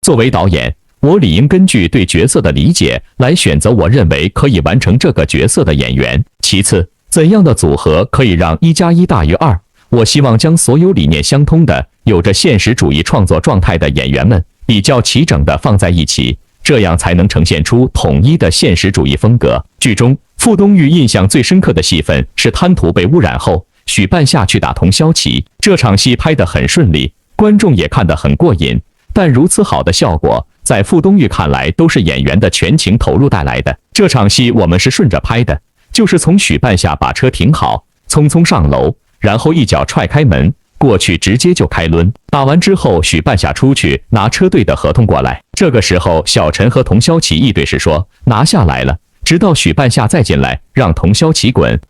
作为导演，我理应根据对角色的理解来选择我认为可以完成这个角色的演员。其次，怎样的组合可以让1+1大于2？我希望将所有理念相通的、有着现实主义创作状态的演员们比较齐整的放在一起，这样才能呈现出统一的现实主义风格。剧中，傅东玉印象最深刻的戏份是滩涂被污染后，许半夏去打童潇齐，这场戏拍得很顺利，观众也看得很过瘾。但如此好的效果，在傅东玉看来都是演员的全情投入带来的。这场戏我们是顺着拍的，就是从许半夏把车停好，匆匆上楼，然后一脚踹开门，过去直接就开抡。打完之后，许半夏出去拿车队的合同过来。这个时候，小陈和童潇齐一对视说拿下来了，直到许半夏再进来，让童潇齐滚。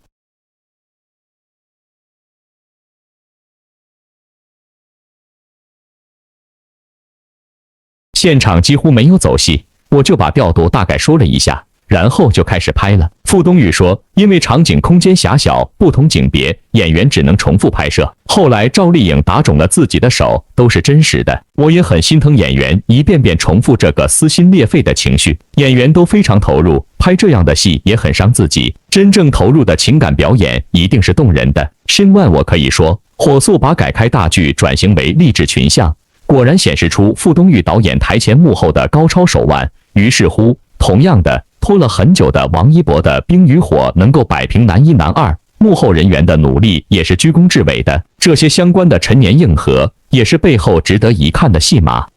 现场几乎没有走戏，我就把调度大概说了一下，然后就开始拍了。傅东玉说，因为场景空间狭小，不同景别，演员只能重复拍摄。后来赵丽颖打肿了自己的手，都是真实的。我也很心疼演员一遍遍重复这个撕心裂肺的情绪，演员都非常投入，拍这样的戏也很伤自己。真正投入的情感表演一定是动人的。申万我可以说，火速把改开大剧转型为励志群像，果然显示出傅东玉导演台前幕后的高超手腕。于是乎，同样的，拖了很久的王一博的《冰与火》能够摆平男一男二，幕后人员的努力也是居功至伟的。这些相关的陈年硬核，也是背后值得一看的戏码。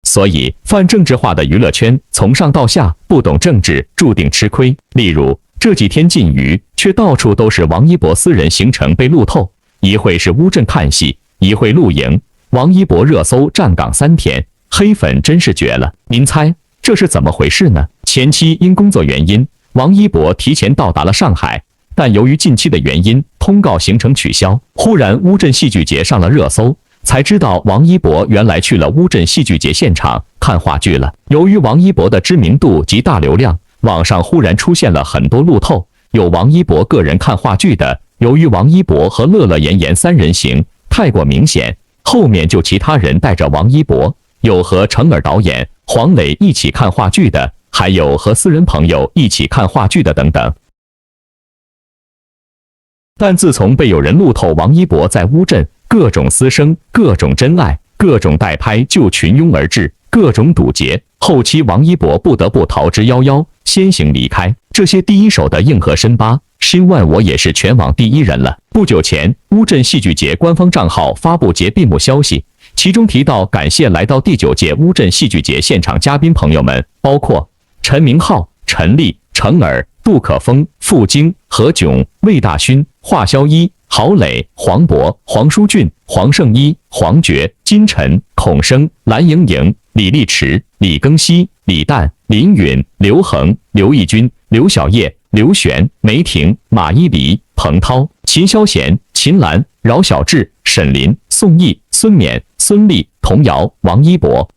所以，泛政治化的娱乐圈从上到下不懂政治，注定吃亏。例如，这几天禁娱，却到处都是王一博私人行程被路透，一会是乌镇看戏，一会露营。王一博热搜站岗3天，黑粉真是绝了。您猜这是怎么回事呢？前期因工作原因，王一博提前到达了上海，但由于近期的原因，通告行程取消。忽然乌镇戏剧节上了热搜，才知道王一博原来去了乌镇戏剧节现场看话剧了。由于王一博的知名度及大流量，网上忽然出现了很多路透，有王一博个人看话剧的。由于王一博和乐乐妍妍3人行太过明显，后面就其他人带着王一博，有和成尔导演、黄磊一起看话剧的，还有和私人朋友一起看话剧的等等。但自从被有人路透王一博在乌镇，各种私生、各种真爱、各种代拍就群拥而至，各种堵截，后期王一博不得不逃之夭夭，先行离开。这些第一手的硬核深扒，申万我也是全网第一人了。不久前，乌镇戏剧节官方账号发布节闭幕消息，其中提到感谢来到第9届乌镇戏剧节现场嘉宾朋友们，包括陈明昊、陈丽、成尔、杜可风、傅京、何炅、魏大勋、华萧一、郝蕾、黄渤、黄舒骏、黄圣依、黄觉、金晨、孔生、蓝盈莹、李立池、李庚希、李诞、林允、刘恒、刘奕君、刘晓烨、刘璇、梅婷、马伊琍、彭涛、秦霄贤、秦岚、饶晓志、沈林、宋轶、孙冕、孙俪、童瑶、王一博，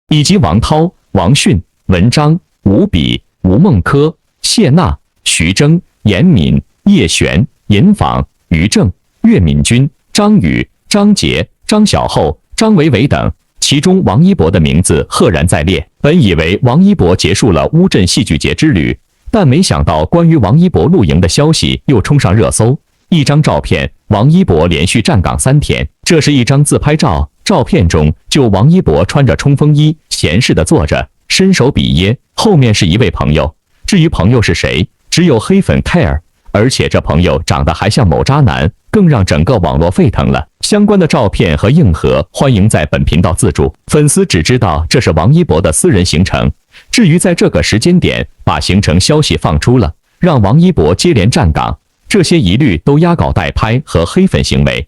以及王涛、王迅、文章、吴比、吴孟珂、谢娜、徐峥、严敏、叶璇、尹昉、于正、岳敏君、张宇、张杰、张小厚、张维维等，其中王一博的名字赫然在列。本以为王一博结束了乌镇戏剧节之旅，但没想到关于王一博露营的消息又冲上热搜。一张照片，王一博连续站岗3天，这是一张自拍照，照片中就王一博穿着冲锋衣，闲适地坐着，伸手比耶，后面是一位朋友。至于朋友是谁，只有黑粉 care， 而且这朋友长得还像某渣男，更让整个网络沸腾了。相关的照片和硬核，欢迎在本频道自助。粉丝只知道这是王一博的私人行程，至于在这个时间点把行程消息放出了，让王一博接连站岗，这些一律都压稿代拍和黑粉行为。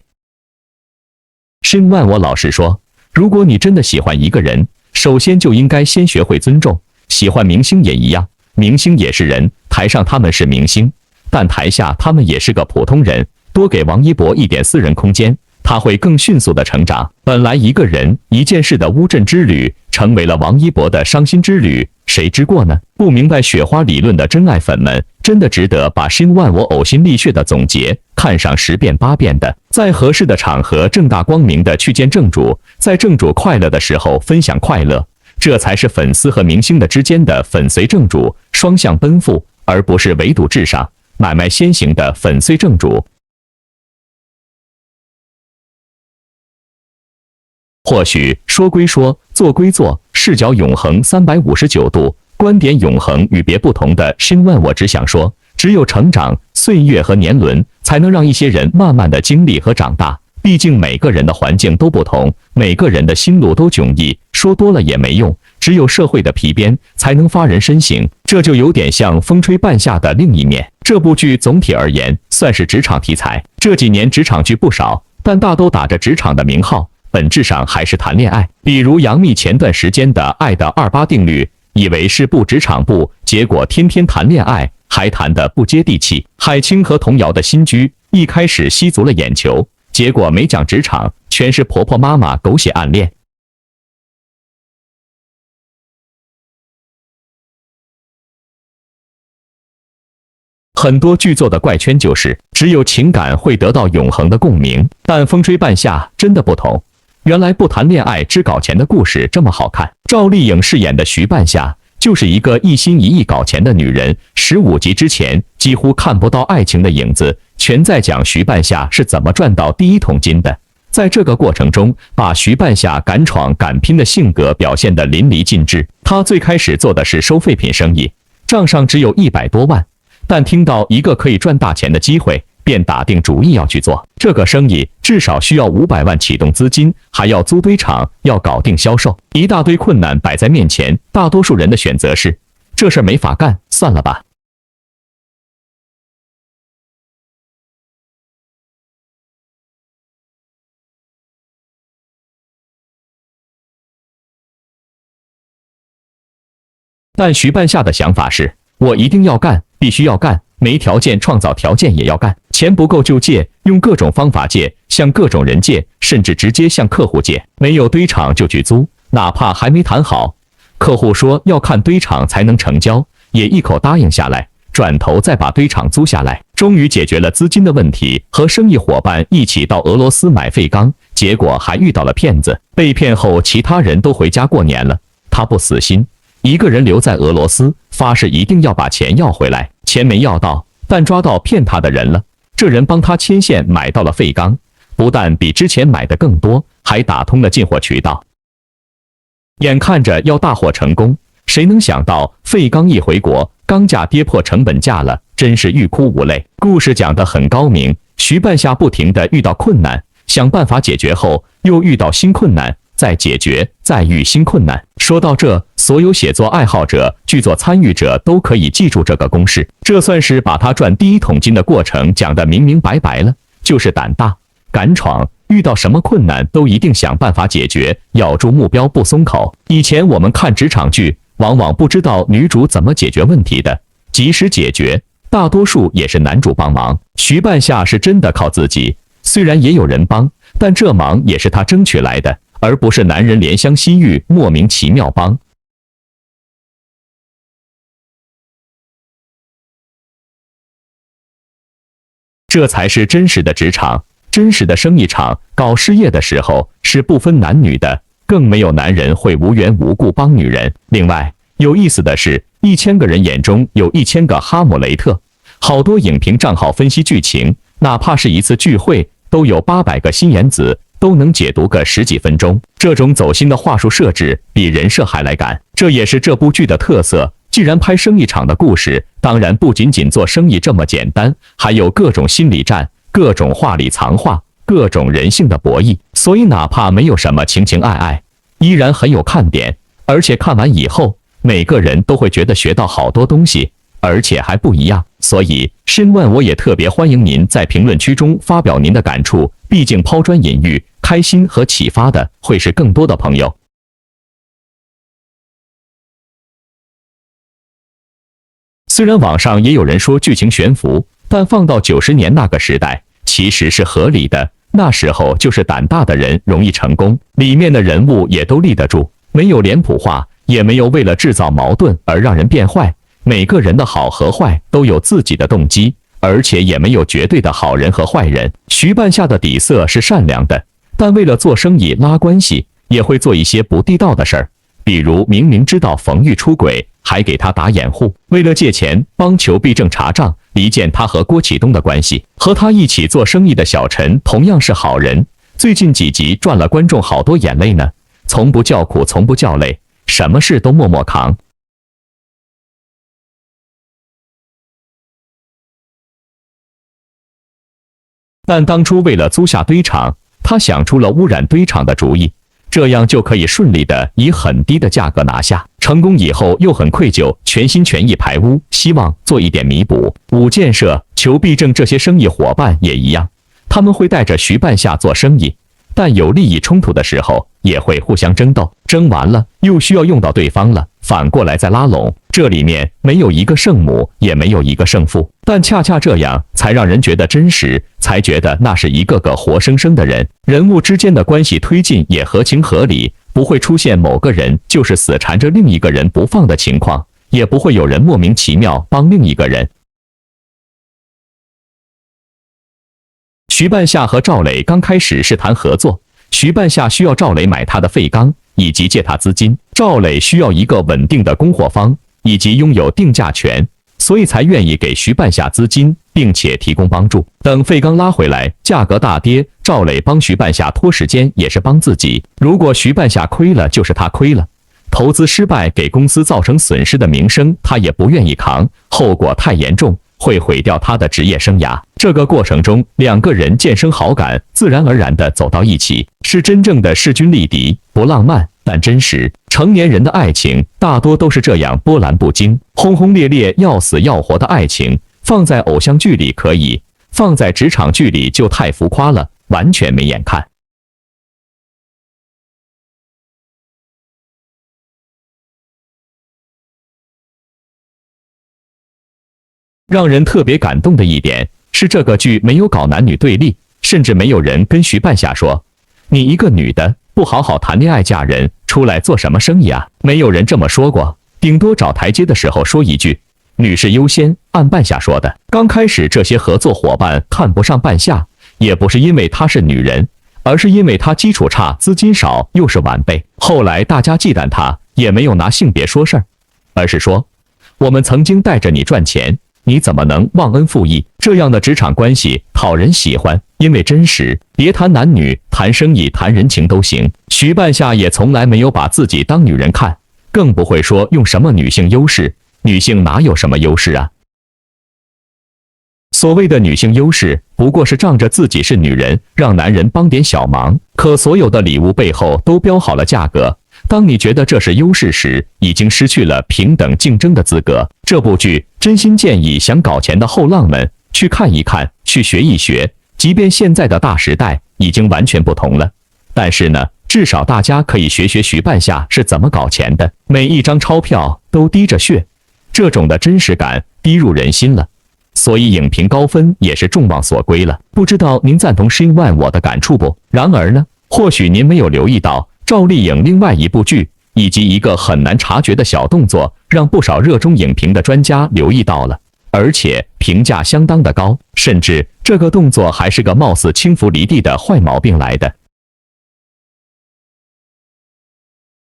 申万我老实说，如果你真的喜欢一个人，首先就应该先学会尊重。喜欢明星也一样，明星也是人，台上他们是明星，但台下他们也是个普通人，多给王一博一点私人空间，他会更迅速的成长。本来一个人一件事的乌镇之旅，成为了王一博的伤心之旅，谁知过呢？不明白雪花理论的真爱粉们，真的值得把申万我呕心沥血的总结看上10遍8遍的，在合适的场合正大光明的去见正主，在正主快乐的时候分享快乐，这才是粉丝和明星的之间的粉随正主双向奔赴，而不是围堵至上买卖先行的粉碎正主。或许说归说，做归做，视角永恒359度，观点永恒与别不同的申万我只想说，只有成长、岁月和年轮，才能让一些人慢慢的经历和长大。毕竟每个人的环境都不同，每个人的心路都迥异，说多了也没用，只有社会的皮鞭才能发人深省。这就有点像风吹半夏的另一面。这部剧总体而言算是职场题材，这几年职场剧不少，但大都打着职场的名号，本质上还是谈恋爱。比如杨幂前段时间的《爱的28定律》，以为是部职场部，结果天天谈恋爱，还谈得不接地气。海清和童瑶的新居《一开始吸足了眼球，结果没讲职场，全是婆婆妈妈狗血暗恋。很多剧作的怪圈就是，只有情感会得到永恒的共鸣，但风吹半夏真的不同。原来不谈恋爱只搞钱的故事这么好看。赵丽颖饰演的徐半夏就是一个一心一意搞钱的女人。15集之前几乎看不到爱情的影子，全在讲徐半夏是怎么赚到第一桶金的。在这个过程中，把徐半夏敢闯敢拼的性格表现得淋漓尽致。她最开始做的是收废品生意，账上只有100多万。但听到一个可以赚大钱的机会，便打定主意要去做。这个生意至少需要500万启动资金，还要租堆场，要搞定销售，一大堆困难摆在面前。大多数人的选择是，这事儿没法干，算了吧。但徐半夏的想法是，我一定要干，必须要干，没条件创造条件也要干，钱不够就借，用各种方法借，向各种人借，甚至直接向客户借。没有堆场就去租，哪怕还没谈好，客户说要看堆场才能成交，也一口答应下来，转头再把堆场租下来。终于解决了资金的问题，和生意伙伴一起到俄罗斯买废钢，结果还遇到了骗子。被骗后，其他人都回家过年了，他不死心，一个人留在俄罗斯，发誓一定要把钱要回来。钱没要到，但抓到骗他的人了。这人帮他牵线买到了废钢，不但比之前买的更多，还打通了进货渠道。眼看着要大获成功，谁能想到废钢一回国，钢价跌破成本价了，真是欲哭无泪。故事讲得很高明，徐半夏不停地遇到困难，想办法解决后，又遇到新困难，再解决，再遇新困难。说到这，所有写作爱好者、剧作参与者都可以记住这个公式，这算是把他赚第一桶金的过程讲得明明白白了，就是胆大、敢闯，遇到什么困难都一定想办法解决，咬住目标不松口。以前我们看职场剧，往往不知道女主怎么解决问题的，及时解决，大多数也是男主帮忙。徐半夏是真的靠自己，虽然也有人帮，但这忙也是他争取来的，而不是男人怜香惜玉莫名其妙帮。这才是真实的职场，真实的生意场。搞事业的时候是不分男女的，更没有男人会无缘无故帮女人。另外有意思的是，1000个人眼中有1000个哈姆雷特。好多影评账号分析剧情，哪怕是一次聚会，都有800个心眼子，都能解读个10几分钟。这种走心的话术设置比人设还来赶，这也是这部剧的特色。既然拍生意场的故事，当然不仅仅做生意这么简单，还有各种心理战，各种话里藏话，各种人性的博弈。所以哪怕没有什么情情爱爱，依然很有看点。而且看完以后，每个人都会觉得学到好多东西，而且还不一样。所以申万我也特别欢迎您在评论区中发表您的感触，毕竟抛砖引玉，开心和启发的会是更多的朋友。虽然网上也有人说剧情悬浮，但放到90年那个时代，其实是合理的。那时候就是胆大的人容易成功，里面的人物也都立得住，没有脸谱化，也没有为了制造矛盾而让人变坏。每个人的好和坏都有自己的动机，而且也没有绝对的好人和坏人。徐半夏的底色是善良的，但为了做生意拉关系，也会做一些不地道的事儿，比如明明知道冯玉出轨，还给他打掩护，为了借钱帮裘必正查账，离间他和郭启东的关系。和他一起做生意的小陈同样是好人，最近几集赚了观众好多眼泪呢，从不叫苦，从不叫累，什么事都默默扛。但当初为了租下堆场，他想出了污染堆场的主意，这样就可以顺利的以很低的价格拿下。成功以后又很愧疚，全心全意排污，希望做一点弥补。武建设、裘必正这些生意伙伴也一样，他们会带着徐半夏做生意，但有利益冲突的时候也会互相争斗，争完了又需要用到对方了，反过来再拉拢，这里面没有一个圣母，也没有一个圣父，但恰恰这样才让人觉得真实，才觉得那是一个个活生生的人，人物之间的关系推进也合情合理，不会出现某个人就是死缠着另一个人不放的情况，也不会有人莫名其妙帮另一个人。徐半夏和赵磊刚开始是谈合作，徐半夏需要赵磊买他的废钢以及借他资金，赵磊需要一个稳定的供货方以及拥有定价权，所以才愿意给徐半夏资金，并且提供帮助。等废钢拉回来，价格大跌，赵磊帮徐半夏拖时间也是帮自己，如果徐半夏亏了，就是他亏了。投资失败给公司造成损失的名声，他也不愿意扛，后果太严重，会毁掉他的职业生涯。这个过程中，两个人渐生好感，自然而然地走到一起，是真正的势均力敌，不浪漫但真实。成年人的爱情大多都是这样波澜不惊、轰轰烈烈、要死要活的爱情，放在偶像剧里可以，放在职场剧里就太浮夸了，完全没眼看。让人特别感动的一点是，这个剧没有搞男女对立，甚至没有人跟徐半夏说：“你一个女的不好好谈恋爱嫁人，出来做什么生意啊？”没有人这么说过，顶多找台阶的时候说一句“女士优先”，按半夏说的。刚开始这些合作伙伴看不上半夏，也不是因为她是女人，而是因为她基础差、资金少，又是晚辈。后来大家忌惮她，也没有拿性别说事儿，而是说：“我们曾经带着你赚钱。”你怎么能忘恩负义？这样的职场关系讨人喜欢，因为真实。别谈男女，谈生意，谈人情都行。徐半夏也从来没有把自己当女人看，更不会说用什么女性优势。女性哪有什么优势啊？所谓的女性优势，不过是仗着自己是女人，让男人帮点小忙。可所有的礼物背后都标好了价格。当你觉得这是优势时，已经失去了平等竞争的资格。这部剧真心建议想搞钱的后浪们去看一看，去学一学。即便现在的大时代已经完全不同了，但是呢，至少大家可以学学徐半夏是怎么搞钱的，每一张钞票都滴着血，这种的真实感滴入人心了。所以影评高分也是众望所归了。不知道您赞同Shin1我的感触不？然而呢，或许您没有留意到赵丽颖另外一部剧以及一个很难察觉的小动作，让不少热衷影评的专家留意到了，而且评价相当的高，甚至这个动作还是个貌似轻浮离地的坏毛病来的。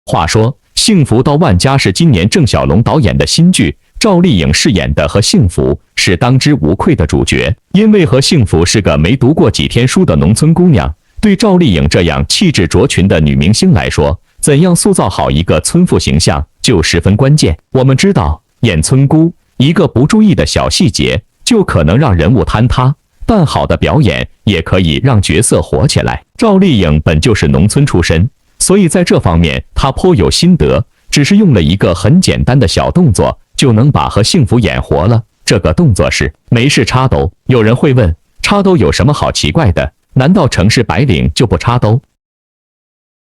话说，《幸福到万家》是今年郑晓龙导演的新剧，赵丽颖饰演的何幸福是当之无愧的主角。因为何幸福是个没读过几天书的农村姑娘，对赵丽颖这样气质卓群的女明星来说，怎样塑造好一个村妇形象就十分关键。我们知道，演村姑一个不注意的小细节就可能让人物坍塌，但好的表演也可以让角色活起来。赵丽颖本就是农村出身，所以在这方面她颇有心得，只是用了一个很简单的小动作就能把何幸福演活了。这个动作是没事插兜。有人会问，插兜有什么好奇怪的？难道城市白领就不插兜？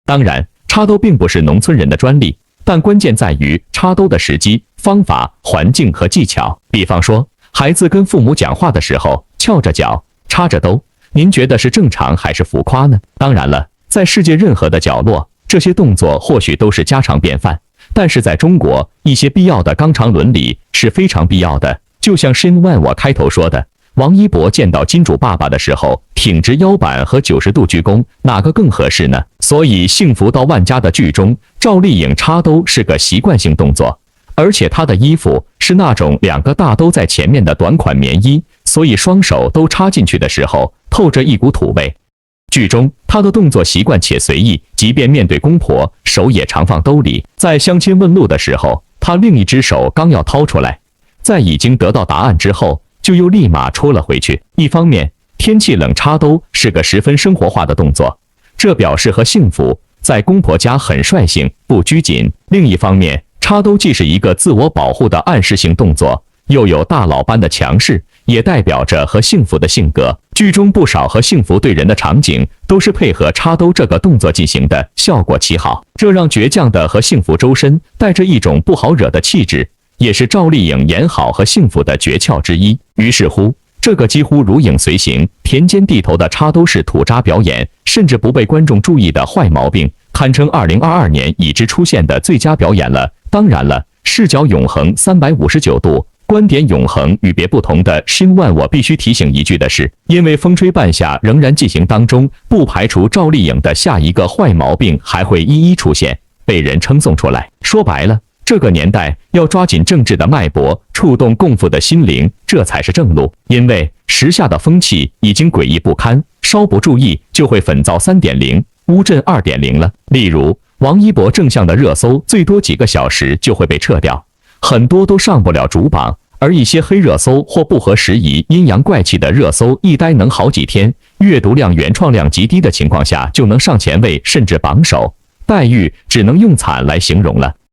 当然，插兜并不是农村人的专利，但关键在于插兜的时机、方法、环境和技巧。比方说，孩子跟父母讲话的时候翘着脚插着兜，您觉得是正常还是浮夸呢？当然了，在世界任何的角落，这些动作或许都是家常便饭，但是在中国，一些必要的纲常伦理是非常必要的。就像Shin1我开头说的，王一博见到金主爸爸的时候，挺直腰板和90度鞠躬，哪个更合适呢？所以《幸福到万家》的剧中，赵丽颖插兜是个习惯性动作，而且她的衣服是那种2个大兜在前面的短款棉衣，所以双手都插进去的时候，透着一股土味。剧中她的动作习惯且随意，即便面对公婆，手也常放兜里。在相亲问路的时候，她另一只手刚要掏出来，在已经得到答案之后，就又立马戳了回去。一方面，天气冷插兜是个十分生活化的动作，这表示何幸福在公婆家很率性不拘谨；另一方面，插兜既是一个自我保护的暗示性动作，又有大佬般的强势，也代表着和幸福的性格。剧中不少和幸福对人的场景都是配合插兜这个动作进行的，效果奇好，这让倔强的和幸福周身带着一种不好惹的气质，也是赵丽颖演好和幸福的诀窍之一。于是乎，这个几乎如影随形、田间地头的插兜式土渣表演，甚至不被观众注意的坏毛病，堪称2022年已知出现的最佳表演了。当然了，视角永恒359度。观点永恒与别不同的新万，我必须提醒一句的是，因为风吹半夏仍然进行当中，不排除赵丽颖的下一个坏毛病还会一一出现，被人称颂出来。说白了，这个年代要抓紧政治的脉搏，触动共妇的心灵，这才是正路。因为时下的风气已经诡异不堪，稍不注意就会粉灶3.0、乌镇2.0了。例如，王一博正向的热搜最多几个小时就会被撤掉。很多都上不了主榜，而一些黑热搜或不合时宜、阴阳怪气的热搜，一待能好几天，阅读量、原创量极低的情况下，就能上前位甚至榜首，待遇只能用惨来形容了。